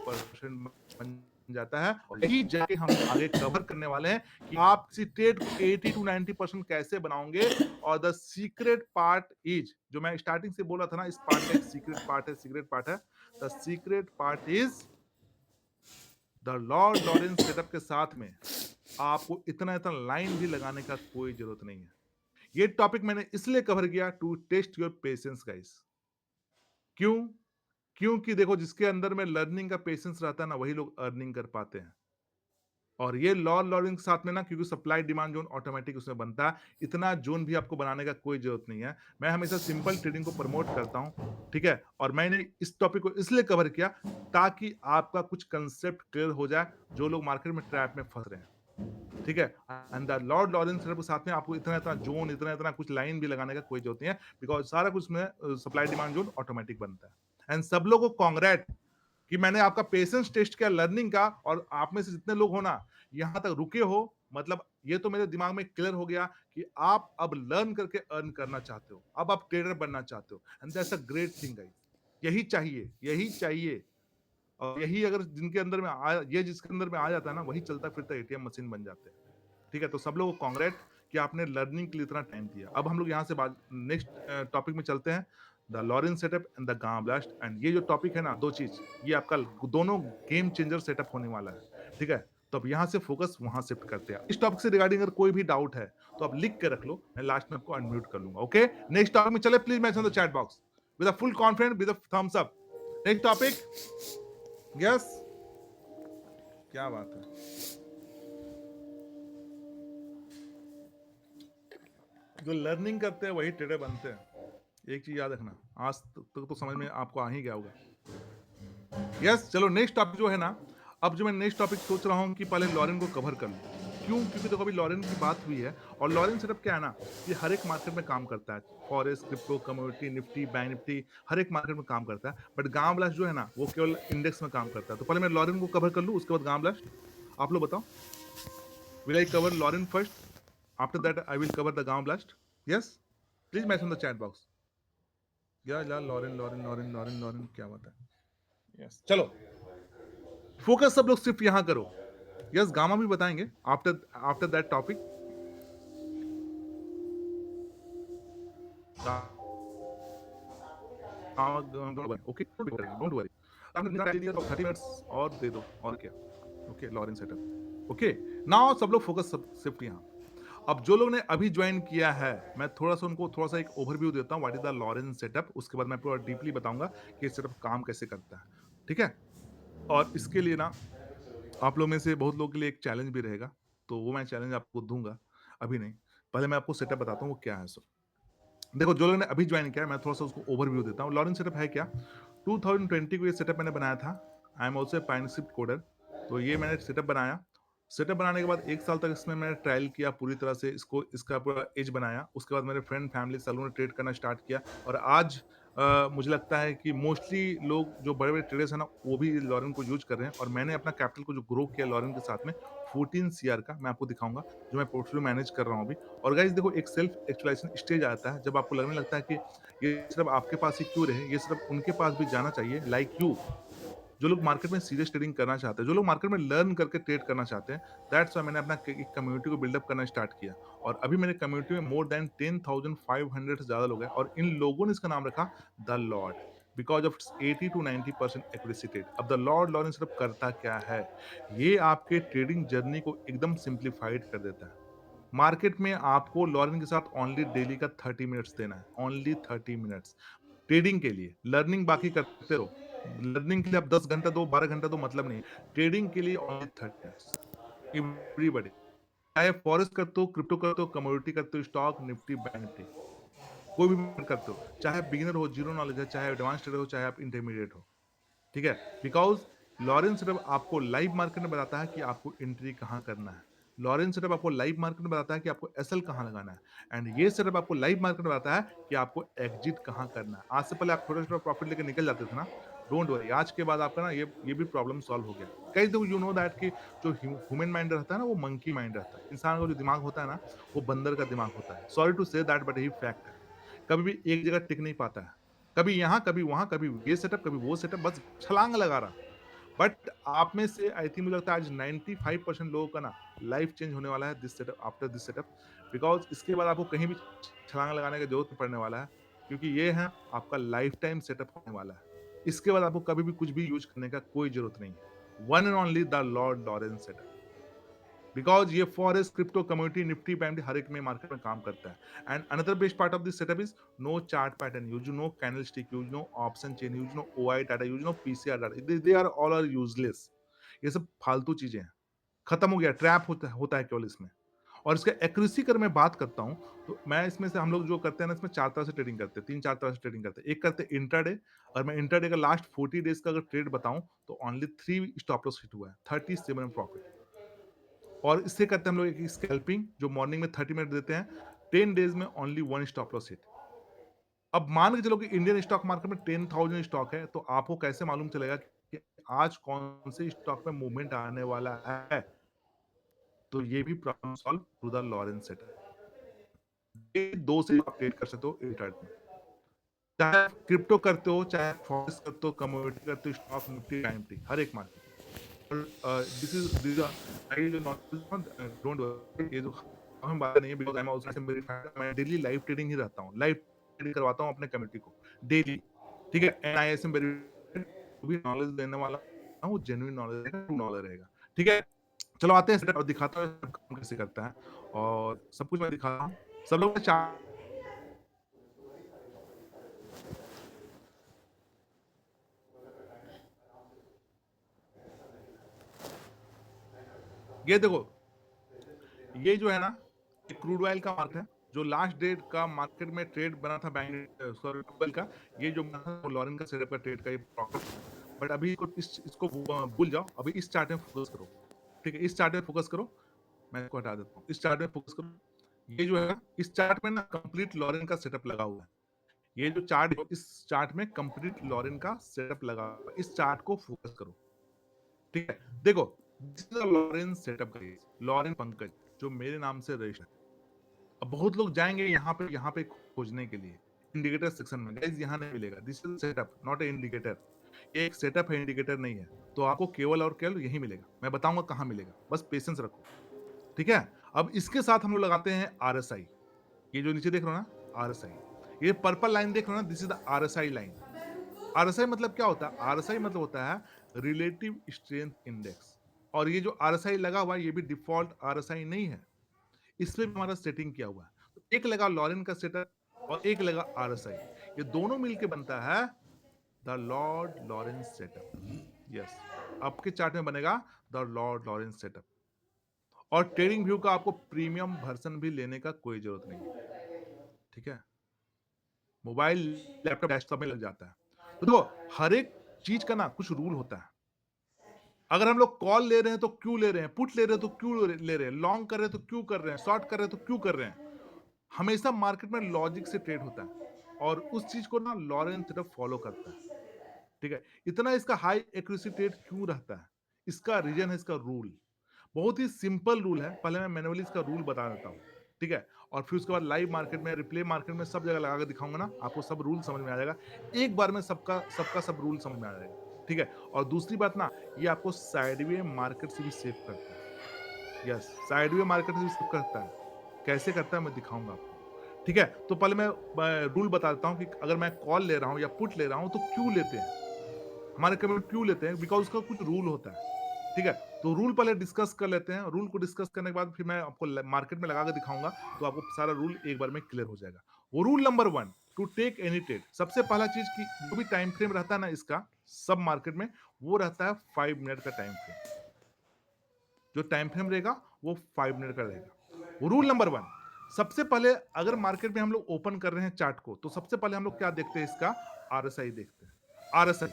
परसेंट बन जाता है और यही जाके हम आगे कवर करने वाले हैं कि आप किसी ट्रेड को 80 टू 90% कैसे बनाओगे। और द सीक्रेट पार्ट इज, जो मैं स्टार्टिंग से बोला था ना, इस पार्ट का एक सीक्रेट पार्ट है। The secret part is the Lord Lawrence setup के साथ में आपको इतना इतना लाइन भी लगाने का कोई जरूरत नहीं है। ये टॉपिक मैंने इसलिए कवर किया to test your patience guys. क्यों? क्योंकि देखो, जिसके अंदर में लर्निंग का पेशेंस रहता है ना, वही लोग अर्निंग कर पाते हैं। और ये लॉ लॉरिंग के साथ में ना, क्योंकि सप्लाई डिमांड जोन ऑटोमेटिक उसमें बनता है, इतना जोन भी आपको बनाने का कोई जरूरत नहीं है। मैं हमेशा सिंपल ट्रेडिंग को प्रमोट करता हूं, ठीक है? और मैंने इस टॉपिक को इसलिए कवर किया ताकि आपका कुछ कंसेप्ट क्लियर हो जाए, जो लोग मार्केट में ट्रैप में फंस रहे हैं, ठीक है? And the Lord Lawrence setup के साथ में आपको इतना इतना जोन, इतना इतना कुछ लाइन भी लगाने का कोई जरूरत नहीं है, बिकॉज सारा कुछ में सप्लाई डिमांड जोन ऑटोमेटिक बनता है। एंड सब लोगों को कॉन्ग्रेट कि मैंने आपका पेशेंस टेस्ट किया लर्निंग का, और आप में से जितने लोग हो ना, यहां तक रुके हो, मतलब ये तो मेरे दिमाग में क्लियर हो गया कि आप अब लर्न करके अर्न करना चाहते हो, अब आप ट्रेडर बनना चाहते हो। And that's a great thing guys. यही चाहिए, यही चाहिए। और यही अगर जिनके अंदर में ये जिसके अंदर में आ जाता है ना, वही चलता फिरता एटीएम मशीन बन जाते हैं, ठीक है? तो सब लोगों को कांग्रेट कि आपने लर्निंग के लिए इतना टाइम दिया। अब हम लोग यहाँ से बात नेक्स्ट टॉपिक में चलते हैं, the Lawrence setup and the gamma blast. And ये जो टॉपिक है ना, दो चीज, ये आपका दोनों गेम चेंजर सेटअप होने वाला है, ठीक है? तो अब यहाँ से फोकस वहां शिफ्ट करते हैं। इस टॉपिक से रिगार्डिंग अगर कोई भी डाउट है तो आप लिख के रख लो, मैं लास्ट में आपको अनम्यूट कर लूंगा। ओके, नेक्स्ट टॉपिक में चले, please mention the chat box with a full confidence, with a thumbs up. Next topic, yes, क्या बात है। जो लर्निंग करते हैं वही ट्रेडर बनते हैं, एक चीज याद रखना। आज तक तो समझ में आपको आ ही गया होगा। यस, चलो नेक्स्ट टॉपिक जो है ना, अब जो मैं नेक्स्ट टॉपिक सोच रहा हूँ कि पहले लॉरेन को कवर कर लूँ। क्यों? क्योंकि देखो, अभी लॉरेन की बात हुई है और लॉरेन सेटअप क्या है ना, ये हर एक मार्केट में काम करता है। Forex, crypto, commodity, Nifty, bank Nifty, हर एक मार्केट में काम करता है। बट गांव ब्लास्ट जो है ना, वो केवल इंडेक्स में काम करता है। तो पहले मैं लॉरेन को कवर कर लूँ, उसके बाद गांव ब्लास्ट। आप लोग बताओ, will I cover Lauren first, after that I will cover the गांव blast? Yes, please message the chat box. या Lauren Lauren Lauren Lauren Lauren, क्या बात है। यस, चलो फोकस सब लोग सिर्फ यहां करो। यस, गामा भी बताएंगे after after that topic. Okay, don't worry. आपने जितना टाइम दिया तो 30 मिनट्स और दे दो, और क्या। Okay, Lauren setup. Okay, now सब लोग फोकस सब सिर्फ यहाँ। अब जो लोग ने अभी ज्वाइन किया है, मैं थोड़ा सा उनको थोड़ा सा एक ओवरव्यू देता हूँ, what is the Lauren setup. उसके बाद मैं पूरा डीपली बताऊंगा कि सेटअप काम कैसे करता है, ठीक है? और इसके लिए ना, आप लोग में से बहुत लोगों के लिए एक चैलेंज भी रहेगा, तो वो मैं चैलेंज आपको दूंगा, अभी नहीं। पहले मैं आपको सेटअप बताता हूँ वो क्या है। सो देखो, जो लोगों ने अभी ज्वाइन किया है, मैं थोड़ा सा उसको ओवरव्यू देता हूँ। लॉरेंस सेटअप है क्या? 2020 को ये सेटअप मैंने बनाया था। I am also Pine Script coder. तो ये मैंने सेटअप बनाया। सेटअप बनाने के बाद 1 साल तक इसमें मैंने ट्रायल किया पूरी तरह से, इसको इसका पूरा एज बनाया। उसके बाद मेरे फ्रेंड फैमिली सब लोगों ने ट्रेड करना स्टार्ट किया, और आज मुझे लगता है कि मोस्टली लोग जो बड़े-बड़े ट्रेडर्स हैं ना, वो भी लॉरेन को यूज़ कर रहे हैं। और मैंने अपना कैपिटल को जो ग्रो किया लॉरेन के साथ में 14 सीआर का, मैं आपको दिखाऊँगा, जो मैं पोर्टफोलियो मैनेज कर रहा हूँ अभी। और गाइस देखो, एक सेल्फ एक्चुअलाइजेशन स्टेज आता है जब आपको लगने लगता है कि ये सिर्फ आपके पास ही क्यों रहे, ये सिर्फ उनके पास भी जाना चाहिए, लाइक यू, जो लोग मार्केट में सीरियस ट्रेडिंग करना चाहते हैं, जो लोग मार्केट में लर्न करके ट्रेड करना चाहते हैं। दैट्स व्हाई मैंने अपना एक कम्युनिटी को बिल्डअप करना स्टार्ट किया। और अभी मेरे कम्युनिटी में मोर देन 10,500 से ज्यादा लोग हैं, और इन लोगों ने इसका नाम रखा the Lord, because of its 80 to 90% accuracy trade. अब द लॉर्ड लॉरेंस सिर्फ करता क्या है, ये आपके ट्रेडिंग जर्नी को एकदम सिंप्लीफाइड कर देता है। मार्केट में आपको लॉरेन के साथ ओनली डेली का 30 मिनट्स देना है, ओनली 30 मिनट्स ट्रेडिंग के लिए। लर्निंग बाकी करते रहो, लर्निंग के लिए आप 10 घंटा दो, 12 घंटा दो, मतलब नहीं। ट्रेडिंग के लिए ओनली 30 मिनट्स, एवरीबॉडी। चाहे फॉरेस्ट करते हो, क्रिप्टो करते हो, कमोडिटी करते हो, स्टॉक, निफ्टी, बैंक निफ्टी, कोई भी करते हो, चाहे बिगिनर हो, जीरो नॉलेज है, चाहे एडवांस ट्रेडर हो, चाहे आप इंटरमीडिएट हो, ठीक है? बिकॉज लॉरेंस सिर्फ आपको लाइव मार्केट में बताता है कि आपको एंट्री कहां करना है। लॉरेंस सेटअप आपको लाइव मार्केट में बताता है कि आपको एसएल कहाँ लगाना है, एंड ये सेटअप आपको लाइव मार्केट में बताता है कि आपको एग्जिट कहाँ करना है। आज से पहले आप छोटा-छोटा प्रॉफिट लेके निकल जाते थे ना, डोंट वरी, आज के बाद आपका ना ये भी प्रॉब्लम सॉल्व हो गया। गाइस देखो, यू नो दैट कि जो ह्यूमन माइंड रहता है ना, वो मंकी माइंड रहता है। इंसान का जो दिमाग होता है ना, वो बंदर का दिमाग होता है। Sorry to say that, but यही फैक्ट है। कभी भी एक जगह टिक नहीं पाता है। कभी यहाँ, कभी वहाँ, कभी ये सेटअप, कभी वो सेटअप, बस छलांग लगा रहा। बट आप में से आई थिंक मुझे लगता है आज 95% लोगों का ना लाइफ चेंज होने वाला है this setup, after this setup, because इसके बाद आपको कहीं भी छलांग लगाने की ज़रूरत नहीं पड़ने वाला है, क्योंकि ये है आपका लाइफ टाइम सेटअप होने वाला है। इसके बाद आपको कभी भी कुछ भी यूज़ करने का कोई ज़रूरत नहीं है। One and only the Lord Lawrence setup. Because ये forex, crypto, community, Nifty, bank हर एक में मार्केट में काम करता है। And another best part of this setup is no chart pattern use, no candlestick use, no option chain use, no OI data use, no PCR data. They are all are useless. ये सब फालतू चीज़ें हैं। खत्म हो गया, ट्रैप होता है केवल इसमें। और इसका एक्यूरेसी अगर मैं बात करता हूँ, तो मैं इसमें से हम लोग जो करते हैं ना, इसमें 4 तरह से ट्रेडिंग करते हैं, 3-4 तरह से ट्रेडिंग करते हैं। एक करते हैं इंट्राडे, और मैं इंट्राडे का लास्ट 40 डेज़ का अगर ट्रेड बताऊँ, तो ओनली 3 स्टॉप लॉस हिट हुआ है, 37 प्रॉफिट। और इससे करते हैं हम लोग एक स्कैल्पिंग, जो मॉर्निंग में 30 मिनट देते हैं, 10 डेज़ में ओनली 1 स्टॉप लॉस हिट। अब मान के चलो कि इंडियन स्टॉक मार्केट में 10,000 स्टॉक है, तो आपको कैसे मालूम चलेगा कि आज कौन से स्टॉक में मूवमेंट आने वाला है? तो ये भी problem solve through the Lawrence setup. ये 2 से आप ट्रेड कर सकते हो इंट्राडे में। चाहे आप क्रिप्टो करते हो, चाहे फॉरेक्स करते हो, कमोडिटी करते हो, स्टॉक, निफ्टी, टाइम टी, हर एक मार्केट में। और this are I will not don't worry, ये जो हम बात नहीं है, बिकॉज़ आई एम आल्सो मैं डेली लाइव ट्रेडिंग ही रहता हूँ। लाइव ट्रेडिंग करवाता हूँ अपने कम्युनिटी को, डेली। ठीक है? एंड आई एम वेरी, जो भी नॉलेज देने वाला हूँ, वो जेन्युइन नॉलेज रहेगा, ट्रू नॉलेज रहेगा। ठीक है? चलो आते हैं और दिखाता हूँ काम कैसे करता है, और सब कुछ मैं दिखा रहा हूँ। सब लोग चा ये देखो, ये जो है ना, ये क्रूड ऑयल का मार्केट है, जो लास्ट डेट का मार्केट में ट्रेड बना था सॉरी ऑयल का, ये जो बना था वो लॉरेन का सेटअप का ट्रेड का ये प्रॉफिट है। बट अभी इसको भूल जाओ, अभी इस चार्ट में फोकस करो। ठीक है? इस चार्ट में फोकस करो, मैं इसको हटा देता हूँ। इस चार्ट में फोकस करो। ये जो है ना, इस चार्ट में ना कंप्लीट लॉरेन का सेटअप लगा हुआ है। ये जो चार्ट है, इस चार्ट में कंप्लीट लॉरेन का सेटअप लगा हुआ है। इस चार्ट को फोकस करो। ठीक है? देखो, this is the Lauren setup guys, Lauren Pankaj, जो मेरे नाम से रजिस्टर। अब बहुत लोग जाएंगे यहाँ पे खोजने के लिए इंडिकेटर सेक्शन में, गाइस यहाँ नहीं मिलेगा। This is setup, not a indicator. ये एक सेटअप है, इंडिकेटर नहीं है। तो आपको केवल और केवल यही मिलेगा। मैं बताऊंगा कहाँ मिलेगा, बस पेशेंस रखो। ठीक है? अब इसके साथ हम लोग लगाते हैं आरएसआई। ये जो नीचे देख रहे हो ना, आरएसआई, ये पर्पल लाइन देख रहे हो ना, this is the RSI line. RSI मतलब क्या होता है? आरएसआई मतलब होता है रिलेटिव स्ट्रेंथ इंडेक्स। और ये जो आरएसआई लगा हुआ है, ये भी डिफॉल्ट आरएसआई नहीं है, इसमें भी हमारा सेटिंग किया हुआ है। तो एक लगा लॉरेन का सेटअप, और एक लगा आरएसआई, ये दोनों मिलके बनता है the Lord Lawrence setup. Yes, आपके चार्ट में बनेगा द लॉर्ड लॉरेंस सेटअप। और ट्रेडिंग व्यू का आपको प्रीमियम वर्जन भी लेने का कोई जरूरत नहीं है। ठीक है? मोबाइल, लैपटॉप, डेस्कटॉप में लग जाता है। तो देखो, हर एक चीज का ना कुछ रूल होता है। अगर हम लोग कॉल ले रहे हैं तो क्यों ले रहे हैं, पुट ले रहे हैं तो क्यों ले रहे हैं, लॉन्ग कर रहे हैं तो क्यों कर रहे हैं, शॉर्ट कर रहे हैं तो क्यों कर रहे हैं। हमेशा मार्केट में लॉजिक से ट्रेड होता है, और उस चीज को ना लॉरेंस सेटअप फॉलो करता है। ठीक है? इतना इसका हाई एक्यूरेसी ट्रेड क्यों रहता है? इसका रीजन है इसका रूल। बहुत ही सिंपल रूल है। पहले मैं मैनुअली इसका रूल बता देता हूँ। ठीक है? और फिर उसके बाद लाइव मार्केट में, रिप्ले मार्केट में सब जगह लगा के दिखाऊंगा ना, आपको सब रूल समझ में आ जाएगा। एक बार में सबका सबका सब रूल समझ में आ जाएगा। ठीक है? और दूसरी बात ना, ये आपको साइडवे मार्केट से भी सेव करता है। यस, साइडवे मार्केट से भी सेव करता है। कैसे करता है मैं दिखाऊंगा आपको। ठीक है? तो पहले मैं रूल बता देता हूँ कि अगर मैं कॉल ले रहा हूँ या पुट ले रहा हूँ तो क्यों लेते हैं, हमारे कम्युनिटी क्यों लेते हैं, बिकॉज उसका कुछ रूल होता है। ठीक है? तो रूल पहले डिस्कस कर लेते हैं। रूल को डिस्कस करने के बाद फिर मैं आपको मार्केट में लगा के दिखाऊंगा, तो आपको सारा रूल एक बार में क्लियर हो जाएगा। वो rule number 1, to take any trade, सबसे पहला चीज की जो भी टाइम फ्रेम रहता है ना इसका, सब मार्केट में, वो रहता है 5 मिनट का टाइम फ्रेम। जो टाइम फ्रेम रहेगा वो 5 मिनट का रहेगा। रूल नंबर 1, सबसे पहले अगर मार्केट में हम लोग ओपन कर रहे हैं चार्ट को, तो सबसे पहले हम लोग क्या देखते हैं, इसका आरएसआई देखते हैं। आरएसआई,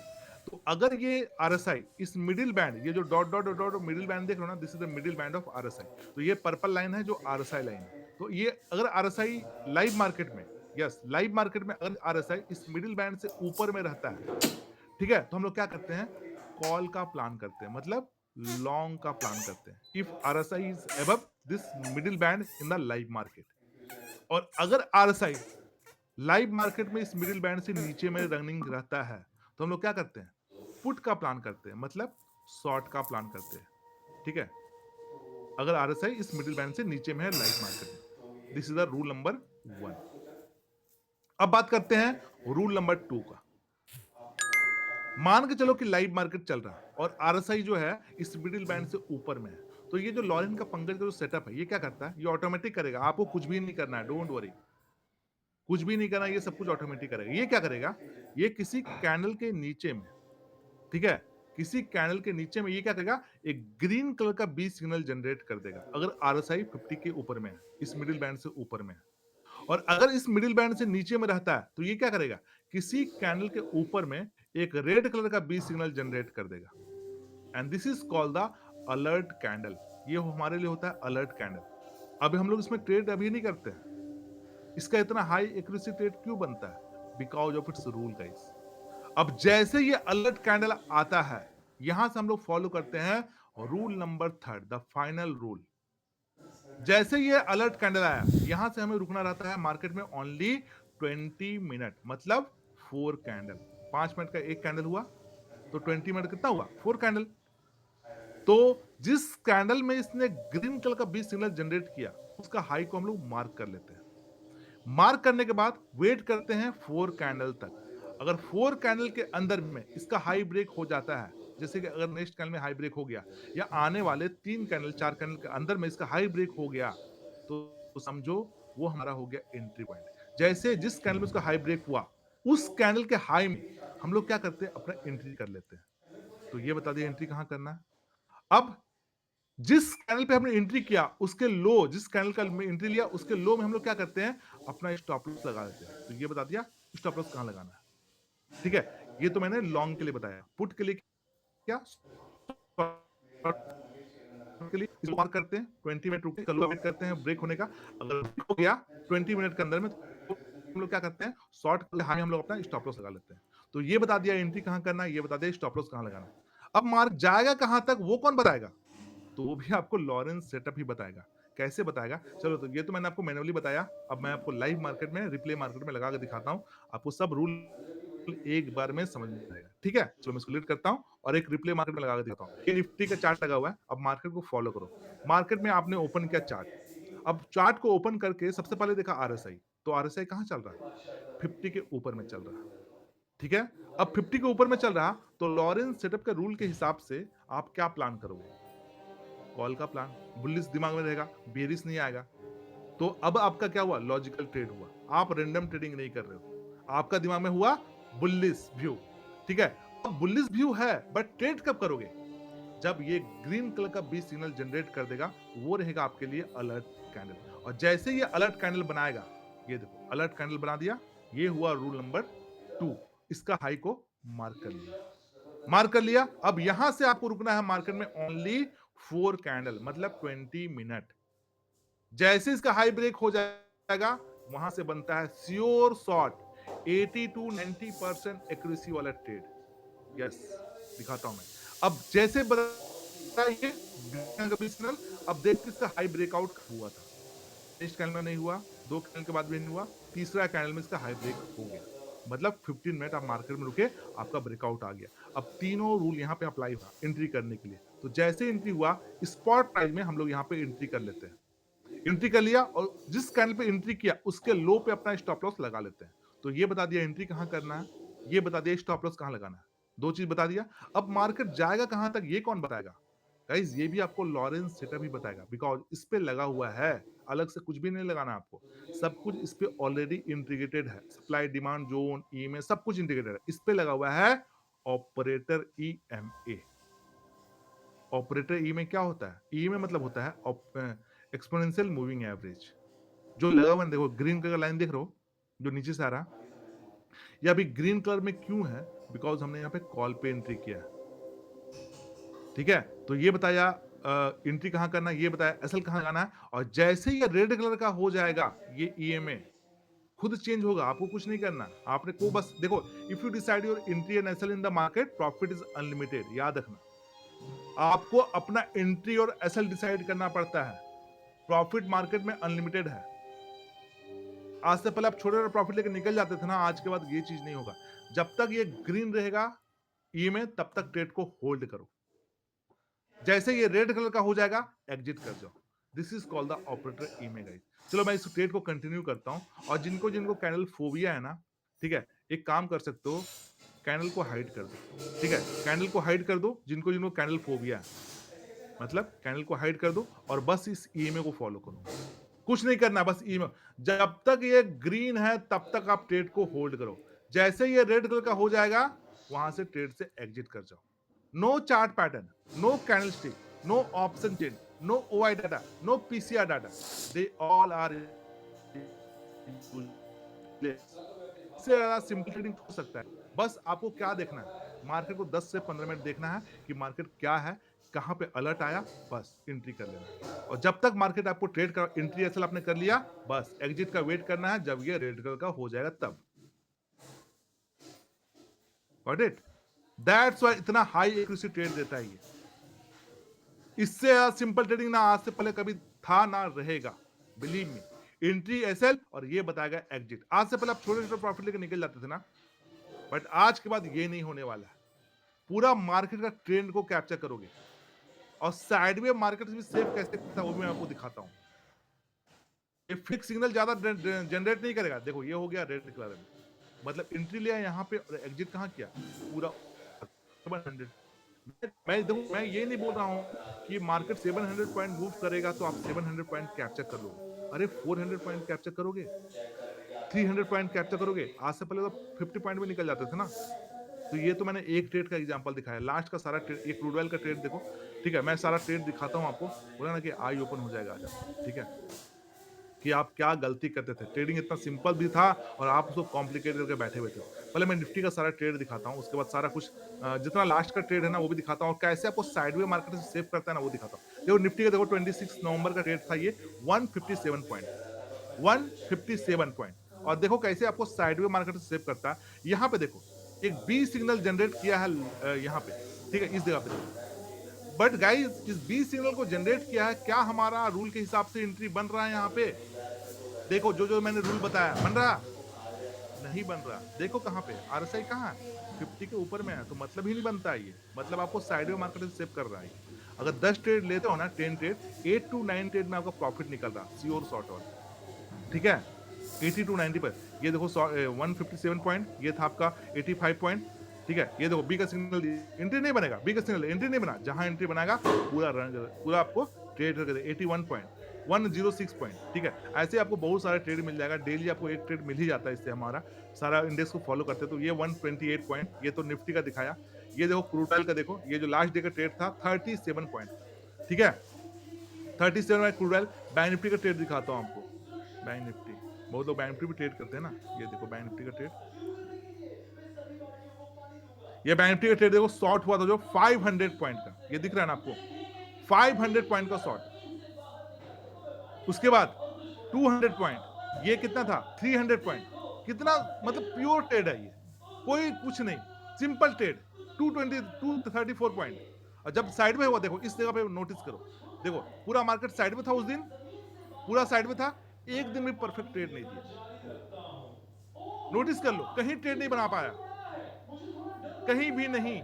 तो अगर ये आरएसआई इस मिडिल बैंड, ये जो dot dot dot dot middle band देख रहे हो ना, this is the middle band of RSI. तो ये पर्पल लाइन है जो आरएसआई लाइन है। तो ये अगर आरएसआई लाइव मार्केट में, यस लाइव मार्केट में अगर आरएसआई इस मिडिल बैंड से ऊपर में रहता है, ठीक है, तो हम लोग क्या करते हैं, कॉल का प्लान करते हैं, मतलब लॉन्ग का प्लान करते हैं। If RSI is above this middle band in the live market, और अगर आरएसआई लाइव मार्केट में इस मिडिल बैंड से नीचे में रनिंग रहता है, तो हम लोग क्या करते हैं, पुट का प्लान करते हैं, मतलब शॉर्ट का प्लान करते हैं। ठीक है, अगर आरएसआई इस मिडिल बैंड से नीचे में है लाइव मार्केट में। This is the rule number 1। अब बात करते हैं रूल नंबर 2 का। मान के चलो कि लाइव मार्केट चल रहा है और आरएसआई जो है इस मिडिल बैंड से ऊपर में है, तो ये जो लॉरेन का पंकज का जो सेटअप है, ये क्या करता है, ये ऑटोमेटिक करेगा, आपको कुछ भी नहीं करना है, डोंट वरी, कुछ भी नहीं करना, ये सब कुछ ऑटोमेटिक करेगा। ये क्या करेगा, ये किसी कैंडल के नीचे में, ठीक है, किसी कैंडल के नीचे में ये क्या करेगा, एक ग्रीन कलर का बी सिग्नल जनरेट कर देगा, अगर आरएसआई 50 के ऊपर में है, इस मिडिल बैंड से ऊपर में है। और अगर इस मिडिल बैंड से नीचे में रहता है, तो ये क्या करेगा, किसी कैंडल के ऊपर में एक रेड कलर का बी सिग्नल जनरेट कर देगा, and this is called the alert candle. ये हमारे लिए होता है अलर्ट कैंडल। अभी हम लोग इसमें ट्रेड अभी नहीं करते हैं, इसका इतना हाई एक्यूरेसी ट्रेड क्यों बनता है, because of it's rule guys. अब जैसे ये अलर्ट कैंडल आता है, यहां से हम लोग फॉलो करते हैं rule number 3, the final rule. जैसे ये अलर्ट कैंडल आया, यहां से हमें रुकना रहता है मार्केट में ओनली 20 मिनट, मतलब 4 कैंडल। 5 मिनट का एक कैंडल हुआ, तो 20 मिनट कितना हुआ, 4 कैंडल। तो जिस कैंडल में इसने ग्रीन कलर का बी सिग्नल जनरेट किया, उसका हाई को हम लोग मार्क कर लेते हैं। मार्क करने के बाद वेट करते हैं 4 कैंडल तक। अगर 4 कैंडल के अंदर में इसका हाई ब्रेक हो जाता है, जैसे कि अगर नेक्स्ट कैंडल में हाई ब्रेक हो गया, या आने वाले 3 कैंडल 4 कैंडल के अंदर में इसका हाई ब्रेक हो गया, तो समझो वो हमारा हो गया एंट्री पॉइंट। जैसे जिस कैंडल में उसका हाई ब्रेक हुआ, उस कैंडल के हाई में हम लोग क्या करते हैं, अपना एंट्री कर लेते हैं। तो ये बता दिए एंट्री कहां करना है। अब जिस कैंडल पे हमने एंट्री किया, उसके लो, जिस कैंडल का में एंट्री लिया, उसके लो में हम लोग क्या करते हैं, अपना स्टॉप लॉस लगा देते हैं। तो ये बता दिया स्टॉप लॉस कहां लगाना है। ठीक है, ये तो मैंने लॉन्ग के लिए बताया। पुट के लिए क्या, के लिए इसको मार्क करते हैं, 20 मिनट रुकते हैं, कल वेट करते हैं ब्रेक होने का। अगर ब्रेक हो गया 20 मिनट के अंदर में, तो हम लोग क्या करते हैं, शॉर्ट हाई हम लोग अपना स्टॉप लॉस लगा लेते हैं। तो ये बता दिया एंट्री कहां करना है, ये बता दिया स्टॉप लॉस कहां लगाना है। अब मार्क जाएगा कहां तक, वो कौन बताएगा, तो वो भी आपको लॉरेंस सेटअप ही बताएगा। कैसे बताएगा, चलो, तो ये तो मैंने आपको मैनुअली बताया। अब मैं आपको लाइव मार्केट में, रिप्ले मार्केट में लगा के दिखाता हूं, आपको सब रूल एक बार में समझ में आएगा। ठीक है, चलो मैं इसको क्लियर करता हूं और एक रिप्ले मार्केट में लगा के दिखाता हूं। ये निफ्टी का चार्ट लगा हुआ है, अब मार्केट को फॉलो करो। मार्केट में आपने ओपन किया चार्ट, अब चार्ट को ओपन करके सबसे पहले देखा आरएसआई, तो आरएसआई कहां चल रहा है, 50 के ऊपर में चल रहा है। ठीक है, अब 50 के ऊपर में चल रहा, तो लॉरेंस सेटअप के रूल के हिसाब से आप क्या प्लान करोगे, कॉल का प्लान। बुलिश दिमाग में रहेगा, बेरिश नहीं आएगा। तो अब आपका क्या हुआ, लॉजिकल ट्रेड हुआ, आप रैंडम ट्रेडिंग नहीं कर रहे हो, आपका दिमाग में हुआ बुलिश व्यू। ठीक है, अब बुलिश व्यू है, बट ट्रेड कब करोगे, जब ये ग्रीन कलर का बी सिग्नल जनरेट कर देगा, वो रहेगा आपके लिए अलर्ट कैंडल। और जैसे ये अलर्ट कैंडल बनाएगा, ये देखो अलर्ट कैंडल बना दिया, ये हुआ रूल नंबर 2। इसका हाई को मार्क कर लिया, मार्क कर लिया। अब यहां से आपको रुकना है मार्केट में ओनली 4 कैंडल, मतलब 20 मिनट। जैसे इसका हाई ब्रेक हो जाएगा, वहां से बनता है श्योर शॉर्ट, 80 टू 90% एक्यूरेसी वाला ट्रेड। यस, दिखाता हूं मैं। अब जैसे बताइए सिग्नल, अब देखते इसका हाई ब्रेकआउट हुआ था, नेक्स्ट कैंडल में नहीं हुआ, 2 कैंडल के बाद भी नहीं हुआ, तीसरा कैंडल में इसका हाई ब्रेक हो गया, मतलब 15 मिनट आप मार्केट में रुके, आपका ब्रेकआउट आ गया। अब तीनों रूल यहाँ पे अप्लाई हुआ एंट्री करने के लिए। तो जैसे एंट्री हुआ, स्पॉट प्राइस में हम लोग यहाँ पे एंट्री कर लेते हैं। एंट्री कर लिया, और जिस कैंडल पे एंट्री किया, उसके लो पे अपना स्टॉप लॉस लगा लेते हैं। तो ये बता दिया एंट्री कहां करना है, ये बता दिया स्टॉप लॉस कहां लगाना है, 2 चीज बता दिया। अब मार्केट जाएगा कहां तक, ये कौन बताएगा, गाइस ये भी आपको लॉरेंस सेटअप ही बताएगा, बिकॉज इस पे लगा हुआ है, अलग से कुछ भी नहीं लगाना आपको, सब कुछ इस पे ऑलरेडी इंटीग्रेटेड है। सप्लाई डिमांड जोन, ईएमए, सब कुछ इंटीग्रेटेड है। इस पे लगा हुआ है ऑपरेटर ईएमए। ऑपरेटर ईएमए क्या होता है, ईएमए मतलब होता है एक्सपोनेंशियल मूविंग एवरेज। जो लगा हुआ है, देखो ग्रीन कलर का लाइन देख रहे हो, जो नीचे से आ रहा, ये अभी ग्रीन कलर में क्यों है? बिकॉज़ हमने यहाँ पे कॉल पे एंट्री किया है। ठीक है? तो ये बताया एंट्री कहाँ करना है, ये बताया एसएल कहाँ लगाना है और जैसे ही ये रेड कलर का हो जाएगा, ये ईएमए खुद चेंज होगा, आपको कुछ नहीं करना। आपने को बस देखो, if you decide your entry and SL in the market, profit is unlimited, याद रखना। आपको अपना एंट्री और एसएल डिसाइड करना पड़ता है। प्रॉफिट मार्केट में अनलिमिटेड है। आज से पहले आप छोटे-छोटे प्रॉफिट लेके निकल जाते थे ना, आज के बाद ये चीज़ नहीं होगा। जब तक ये ग्रीन रहेगा ईएमए, तब तक ट्रेड को होल्ड करो। जैसे ये रेड कलर का हो जाएगा, एग्जिट कर जाओ। This is called the operator EMA guys. चलो मैं इस ट्रेड को कंटिन्यू करता हूं और जिनको जिनको कैंडल फोबिया है ना, ठीक है, एक काम कर सकते हो, कैंडल को हाइड कर दो। ठीक है, कैंडल को हाइड कर दो जिनको जिनको कैंडल फोबिया है, मतलब कैंडल को हाइड कर दो और बस इस ईएमए को फॉलो करो। कुछ नहीं करना, बस ईएमए। जब तक ये ग्रीन है तब तक आप ट्रेड को होल्ड करो। जैसे ये रेड कलर का हो जाएगा, वहां से ट्रेड से एग्जिट कर जाओ। No chart pattern, no candlestick, no option chain, no OI data, no PCR data, they all are इससे ज्यादा सिंपल ट्रेडिंग हो सकता है। बस आपको क्या देखना है, मार्केट को 10 से 15 मिनट देखना है कि मार्केट क्या है, कहां पे अलर्ट आया, बस एंट्री कर लेना है। और जब तक मार्केट आपको ट्रेड का एंट्री एसएल आपने कर लिया, बस एग्जिट का वेट करना है जब ये रेड कलर का हो जाएगा तब। Got it? दैट्स व्हाई इतना हाई एक्यूरेसी ट्रेड देता है ये। इससे सिंपल ट्रेडिंग ना आज से पहले कभी था ना रहेगा, बिलीव मी। एंट्री एसएल और ये बताएगा एग्जिट। आज से पहले आप छोटे छोटे प्रॉफिट लेकर निकल जाते थे ना, बट आज के बाद ये नहीं होने वाला है। पूरा मार्केट का ट्रेंड को कैप्चर करोगे और साइडवे मार्केट भी सेफ कैसे करता है वो भी मैं आपको दिखाता हूं। ये फिक्स सिग्नल ज्यादा जनरेट नहीं करेगा। देखो ये हो गया रेड कलर में, मतलब एंट्री लिया यहाँ पे और एग्जिट कहाँ किया, पूरा 700। मैं देखो, मैं ये नहीं बोल रहा हूँ कि मार्केट 700 पॉइंट मूव करेगा तो आप 700 पॉइंट कैप्चर कर लोगे। अरे 400 पॉइंट कैप्चर करोगे, 300 पॉइंट कैप्चर करोगे। आज से पहले तो 50 पॉइंट में निकल जाते थे ना। तो ये तो मैंने एक ट्रेड का एग्जांपल दिखाया। लास्ट का सारा ट्रेड, एक क्रूड ऑयल का ट्रेड देखो। ठीक है, मैं सारा ट्रेड दिखाता हूँ आपको, बोला ना कि आई ओपन हो जाएगा आज आपका। ठीक है, कि आप क्या गलती करते थे। ट्रेडिंग इतना सिंपल भी था और आप उसको कॉम्प्लिकेट करके बैठे हुए थे। पहले मैं निफ्टी का सारा ट्रेड दिखाता हूँ, उसके बाद सारा कुछ जितना लास्ट का ट्रेड है ना वो भी दिखाता हूँ और कैसे आपको साइडवे मार्केट से सेव करता है ना वो दिखाता हूँ। देखो निफ्टी का देखो 26 नवंबर का ट्रेड था ये, 157 पॉइंट, 157 पॉइंट। और देखो कैसे आपको साइडवे मार्केट से सेव करता है। यहाँ पे देखो एक बी सिग्नल जनरेट किया है यहाँ पे, ठीक है, इस जगह पे देखो। बट गाइस इस बी सिग्नल को जनरेट किया है, क्या हमारा रूल के हिसाब से एंट्री बन रहा है यहाँ पे? देखो जो जो मैंने रूल बताया बन रहा नहीं, बन रहा। देखो कहाँ पे आरएसआई कहाँ है, 50 के ऊपर में है, तो मतलब ही नहीं बनता है ये। मतलब आपको साइडवे मार्केट से सेव कर रहा है। अगर 10 ट्रेड लेते हो ना, 10 ट्रेड, 8 टू 9 ट्रेड में आपका प्रॉफिट निकल रहा, श्योर शॉर्ट ऑन। ठीक है, 80 टू 90 पर। ये देखो 157 पॉइंट, ये था आपका 85 पॉइंट। ठीक है, ये देखो बी का सिग्नल, एंट्री नहीं बनेगा, बी का सिग्नल एंट्री नहीं बना, जहां एंट्री बनाएगा पूरा रन, पूरा आपको ट्रेड करके 81 पॉइंट, 106 पॉइंट। ठीक है, ऐसे आपको बहुत सारे ट्रेड मिल जाएगा। डेली आपको एक ट्रेड मिल ही जाता है इससे, हमारा सारा इंडेक्स को फॉलो करते हैं। तो ये 128 पॉइंट, ये तो निफ्टी का दिखाया। ये देखो क्रूड ऑयल का, देखो ये जो लास्ट डे का ट्रेड था 37 पॉइंट। ठीक है, 37 में क्रूड ऑयल। बैंक निफ्टी का ट्रेड दिखाता हूँ आपको। बैंक निफ्टी, बहुत लोग बैंक निफ्टी भी ट्रेड करते हैं ना। ये देखो बैंक निफ्टी का ट्रेड, ये बैंक निफ्टी का ट्रेड देखो, शॉर्ट हुआ था जो 500 पॉइंट का, ये दिख रहा है ना आपको, 500 पॉइंट का शॉर्ट। उसके बाद 200 पॉइंट, ये कितना था, 300 पॉइंट। कितना मतलब प्योर ट्रेड है ये, कोई कुछ नहीं, सिंपल ट्रेड। 220 234 पॉइंट। और जब साइड में हुआ, देखो इस जगह पे नोटिस करो, देखो पूरा मार्केट साइड में था उस दिन, पूरा साइड में था, एक दिन में परफेक्ट ट्रेड नहीं दिया। नोटिस कर लो, कहीं ट्रेड नहीं बना पाया, कहीं भी नहीं।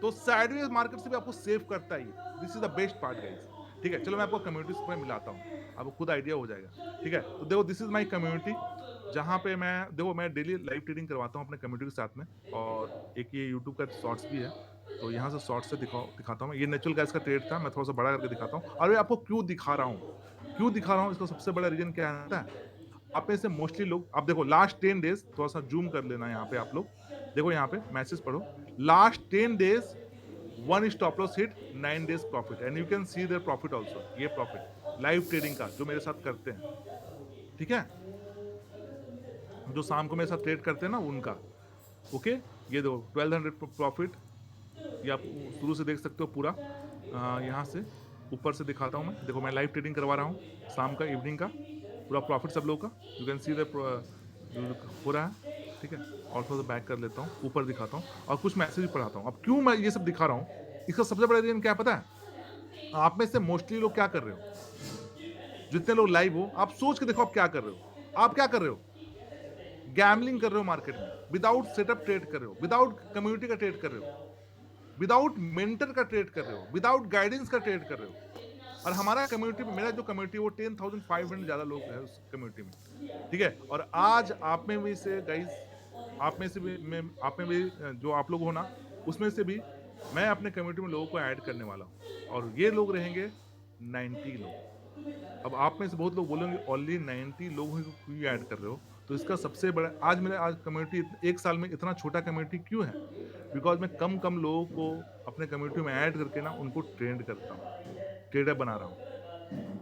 तो साइडवेज मार्केट से भी आपको सेव करता ही। This is the best part guys. ठीक है, चलो मैं आपको कम्युनिटी में मिलाता हूँ, आपको खुद आइडिया हो जाएगा। ठीक है, तो देखो दिस इज माय कम्युनिटी, जहाँ पे मैं, देखो मैं डेली लाइव ट्रेडिंग करवाता हूँ अपने कम्युनिटी के साथ में। और एक ये यूट्यूब का शॉर्ट्स भी है, तो यहाँ से शॉर्ट्स से दिखाता हूँ। ये नेचुरल गैस का ट्रेड था, मैं थोड़ा सा बड़ा करके दिखाता हूँ। और मैं आपको क्यों दिखा रहा हूँ, क्यों दिखा रहा हूँ, इसका सबसे बड़ा रीजन क्या है? आप में से मोस्टली लोग, आप देखो लास्ट 10 डेज, थोड़ा सा जूम कर लेना यहाँ पे आप लोग, देखो यहाँ पे मैसेज पढ़ो। Last 10 days 1 stop loss hit, 9 days profit, and you can see their profit also. ये प्रॉफिट लाइव ट्रेडिंग का जो मेरे साथ करते हैं। ठीक है, जो शाम को मेरे साथ ट्रेड करते हैं ना उनका। ओके, ये दो 1200 प्रॉफिट, ये आप शुरू से देख सकते हो पूरा। यहाँ से ऊपर से दिखाता हूँ मैं, देखो मैं लाइव ट्रेडिंग करवा रहा हूँ शाम का, इवनिंग का, पूरा प्रॉफिट सब लोग का, यू कैन सी द हो रहा है। ठीक है, और थोड़ा सा बैक कर लेता हूँ, ऊपर दिखाता हूँ और कुछ मैसेज भी पढ़ाता हूँ। अब क्यों मैं ये सब दिखा रहा हूँ, इसका सबसे बड़ा रीजन क्या है पता है? आप में से मोस्टली लोग क्या कर रहे हो, जितने लोग लाइव हो, आप सोच के देखो आप क्या कर रहे हो। आप क्या कर रहे हो? गैम्बलिंग कर रहे हो मार्केट में, विदाउट सेटअप ट्रेड कर रहे हो, विदाउट कम्युनिटी का ट्रेड कर रहे हो, विदाउट मेंटर का ट्रेड कर रहे हो, विदाउट गाइडेंस का ट्रेड कर रहे हो। और हमारा कम्युनिटी में, मेरा जो कम्युनिटी वो 10,500 ज्यादा लोग हैं उस कम्युनिटी में। ठीक है, और आज आप में भी से गाइस, आप में से भी मैं, आप में भी जो आप लोग हो ना, उसमें से भी मैं अपने कम्युनिटी में लोगों को ऐड करने वाला हूँ, और ये लोग रहेंगे 90 लोग। अब आप में से बहुत लोग बोलेंगे ओनली 90 लोग ही क्यों ऐड कर रहे हो, तो इसका सबसे बड़ा, आज मेरा आज कम्युनिटी एक साल में इतना छोटा कम्युनिटी क्यों है? बिकॉज मैं कम कम लोगों को अपने कम्युनिटी में ऐड करके ना उनको ट्रेंड करता हूँ, ट्रेडर बना रहा हूँ,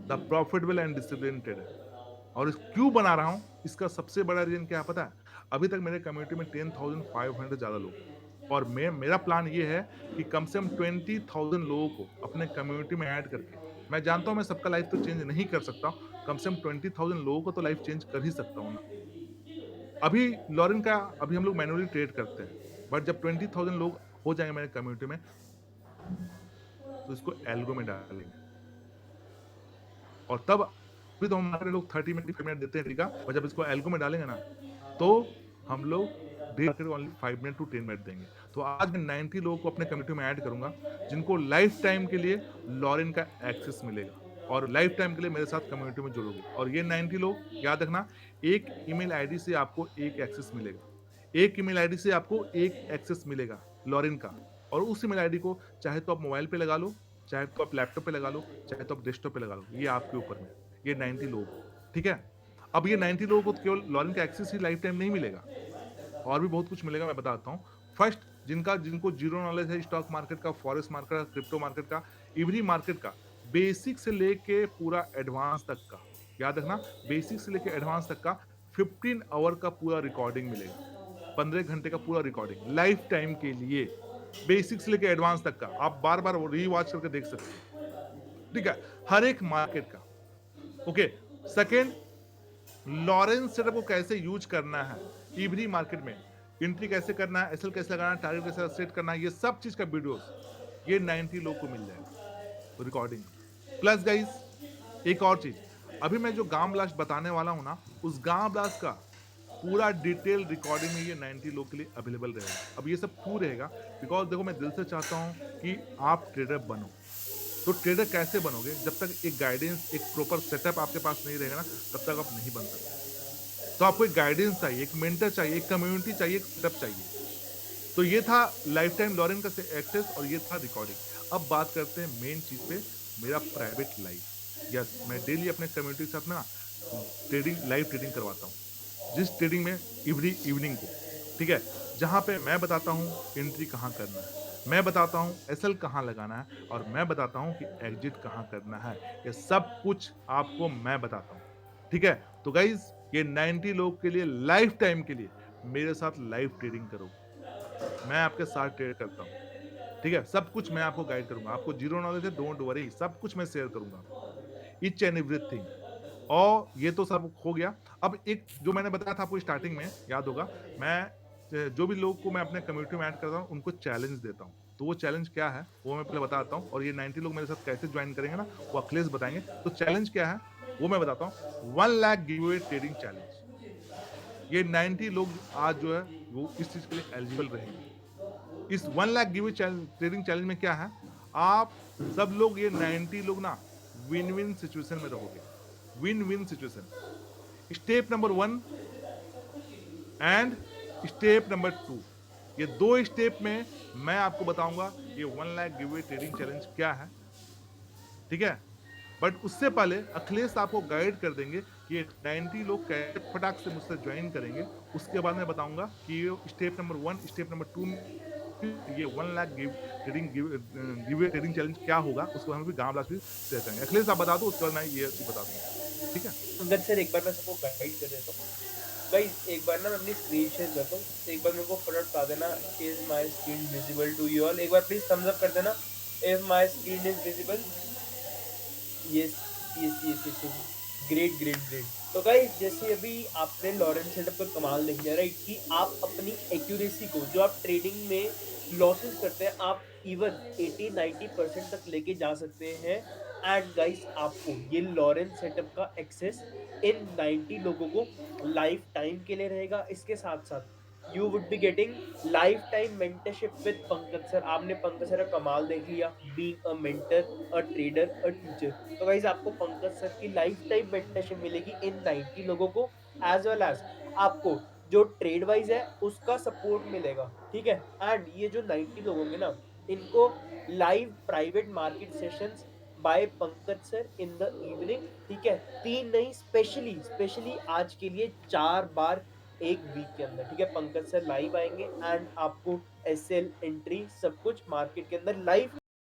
the profitable and discipline trader. और क्यों बना रहा हूँ, इसका सबसे बड़ा रीजन क्या है पता है? अभी तक मेरे कम्युनिटी में 10,500 ज्यादा लोग हैं, और मैं, मेरा प्लान ये है कि कम से कम 20,000 लोगों को अपने कम्युनिटी में ऐड करके, मैं जानता हूं मैं सबका लाइफ तो चेंज नहीं कर सकता हूं, कम से कम 20,000 लोगों को तो लाइफ चेंज कर ही सकता हूं ना। अभी लॉरेन का, अभी हम लोग मैनुअली ट्रेड करते हैं, बट जब 20,000 लोग हो जाएंगे मेरे कम्युनिटी में, तो इसको एल्गो में डालेंगे, और तब, अभी तो हमारे लोग 30 मिनट देते हैं का, और जब इसको एल्गो में डालेंगे ना, तो हम लोग day market only 5 minute to 10 minute देंगे। तो आज मैं 90 लोगों को अपने कम्युनिटी में ऐड करूंगा, जिनको लाइफ टाइम के लिए लॉरेन का एक्सेस मिलेगा, और लाइफ टाइम के लिए मेरे साथ कम्युनिटी में जुड़ोगे। और ये 90 लोग याद रखना, एक ईमेल आईडी से आपको एक एक्सेस मिलेगा, एक ईमेल आईडी से आपको एक एक्सेस मिलेगा लॉरेन का। और उस ईमेल आईडी को चाहे तो आप मोबाइल पे लगा लो, चाहे तो आप लैपटॉप पे लगा लो, चाहे तो आप डेस्कटॉप पे लगा लो, ये आपके ऊपर में। ये 90 लोगों को, ठीक है। अब ये 90 लोगों को तो केवल लॉरेन का एक्सेस ही लाइफ टाइम नहीं मिलेगा, और भी बहुत कुछ मिलेगा, मैं बताता हूँ। फर्स्ट, जिनको जीरो नॉलेज है स्टॉक मार्केट का, फॉरेक्स मार्केट का, क्रिप्टो मार्केट का, इवरी मार्केट का, बेसिक से लेके पूरा एडवांस तक का, याद रखना, बेसिक से लेके एडवांस तक का 15 आवर का पूरा रिकॉर्डिंग मिलेगा, 15 घंटे का पूरा रिकॉर्डिंग लाइफ टाइम के लिए, बेसिक से लेके एडवांस तक का, आप बार बार रीवॉच करके देख सकते हैं। ठीक है, हर एक मार्केट का। ओके, सेकेंड, लॉरेंस सेटअप को कैसे यूज करना है इवरी मार्केट में, एंट्री कैसे करना है, एसएल कैसे लगाना है, टारगेट कैसे सेट करना है, ये सब चीज का वीडियोस ये 90 लोग को मिल जाएगा रिकॉर्डिंग। प्लस गाइस, एक और चीज, अभी मैं जो गांव ब्लास्ट बताने वाला हूं ना, उस गांव ब्लास्ट का पूरा डिटेल रिकॉर्डिंग में ये 90 लोग के लिए अवेलेबल रहेगा। अब ये सब क्यों रहेगा? बिकॉज देखो, मैं दिल से चाहता हूं कि आप ट्रेडर बनो। तो ट्रेडर कैसे बनोगे? जब तक एक गाइडेंस, एक प्रॉपर सेटअप आपके पास नहीं रहेगा ना, तब तक आप नहीं बन सकते। तो आपको एक गाइडेंस चाहिए, एक मेंटर चाहिए, एक कम्युनिटी चाहिए, एक सेटअप चाहिए। तो ये था लाइफ टाइम लॉरेन का एक्सेस, और ये था रिकॉर्डिंग। अब बात करते हैं मेन चीज पे, मेरा प्राइवेट लाइफ। यस, मैं डेली अपने कम्युनिटी के साथ में ना ट्रेडिंग, लाइव ट्रेडिंग करवाता हूँ, जिस ट्रेडिंग में एवरी इवनिंग को, ठीक है, जहां पे मैं बताता हूँ एंट्री कहाँ करना है, मैं बताता हूँ एसएल कहाँ लगाना है, और मैं बताता हूँ कि एग्जिट कहाँ करना है, ये सब कुछ आपको मैं बताता हूँ। ठीक है, तो गाइज, ये 90 लोग के लिए लाइफ टाइम के लिए मेरे साथ लाइव ट्रेडिंग करोगे, मैं आपके साथ ट्रेड करता हूँ। ठीक है, सब कुछ मैं आपको गाइड करूंगा, आपको जीरो नॉलेज है, डोंट वरी, सब कुछ मैं शेयर करूंगा, ईच एंड एवरीथिंग। और ये तो सब हो गया। अब एक जो मैंने बताया था आपको स्टार्टिंग में, याद होगा, मैं जो भी लोग को मैं अपने कम्युनिटी में ऐड करता हूँ उनको चैलेंज देता हूँ। तो वो चैलेंज क्या है वो मैं पहले बताता हूँ, और ये 90 लोग मेरे साथ कैसे ज्वाइन करेंगे ना, वो अखिलेश बताएंगे। तो चैलेंज क्या है वो मैं बताता हूँ, 1 lakh give away trading challenge. ये 90 लोग आज जो है वो इस चीज के लिए एलिजिबल रहेंगे। इस 1 लाख गिव ट्रेडिंग चैलेंज में क्या है, आप सब लोग, ये 90 लोग ना, विन विन सिचुएशन में रहोगे, win win situation. Step number 1 and step number 2, ये दो स्टेप में मैं आपको बताऊंगा ये 1 lakh give away trading challenge क्या है। ठीक है, बट उससे पहले अखिलेश आपको गाइड कर देंगे कि ये 90 लोग कैसे फटाक से मुझसे ज्वाइन करेंगे। उसके बाद मैं बताऊंगा कि ये स्टेप नंबर 1, स्टेप नंबर 2 ये 1 लाख गिव ट्रेडिंग चैलेंज क्या होगा, उसको हम भी गांव ब्लास्ट भी शेयर करेंगे। अखिलेश आप बता दो, उसके बाद मैं ये बता दूंगा। ठीक है, अंगद सर, एक बार मैं सबको गाइड कर देता हूँ। गाइस एक बार ना मैं अपनी स्क्रीन शेयर करता हूँ, एक बार मेरे को फटाफट बता देना, is my screen visible to you all? एक बार प्लीज थम्स अप कर देना if my screen is visible. Yes, yes, yes, yes, yes. Great, great, great. तो गाइस जैसे अभी आपने लॉरेंस सेटअप का कमाल देख लिया, राइट? कि आप अपनी एक्यूरेसी को, जो आप ट्रेडिंग में लॉसेस करते हैं, आप इवन 80-90% तक लेके जा सकते हैं। एंड गाइस आपको ये लॉरेंस सेटअप का एक्सेस इन 90 लोगों को लाइफ टाइम के लिए रहेगा। इसके साथ साथ you would be getting life time mentorship with Pankaj sir. आपने पंकज सर का कमाल देख लिया, being a mentor, a trader, a teacher. तो गाइस आपको पंकज सर की लाइफ टाइम मेंटरशिप मिलेगी इन 90 लोगों को। एज वेल एज आपको जो ट्रेड वाइज है उसका सपोर्ट मिलेगा, ठीक है? एंड ये जो 90 लोग होंगे ना, इनको live private market sessions bye Pankaj sir in the evening, ठीक है? 3 नहीं, स्पेशली स्पेशली आज के लिए 4 बार 1 वीक के अंदर, ठीक है? पंकज सर लाइव आएंगे एंड आपको एसएल एंट्री सब कुछ मार्केट के अंदर लाइव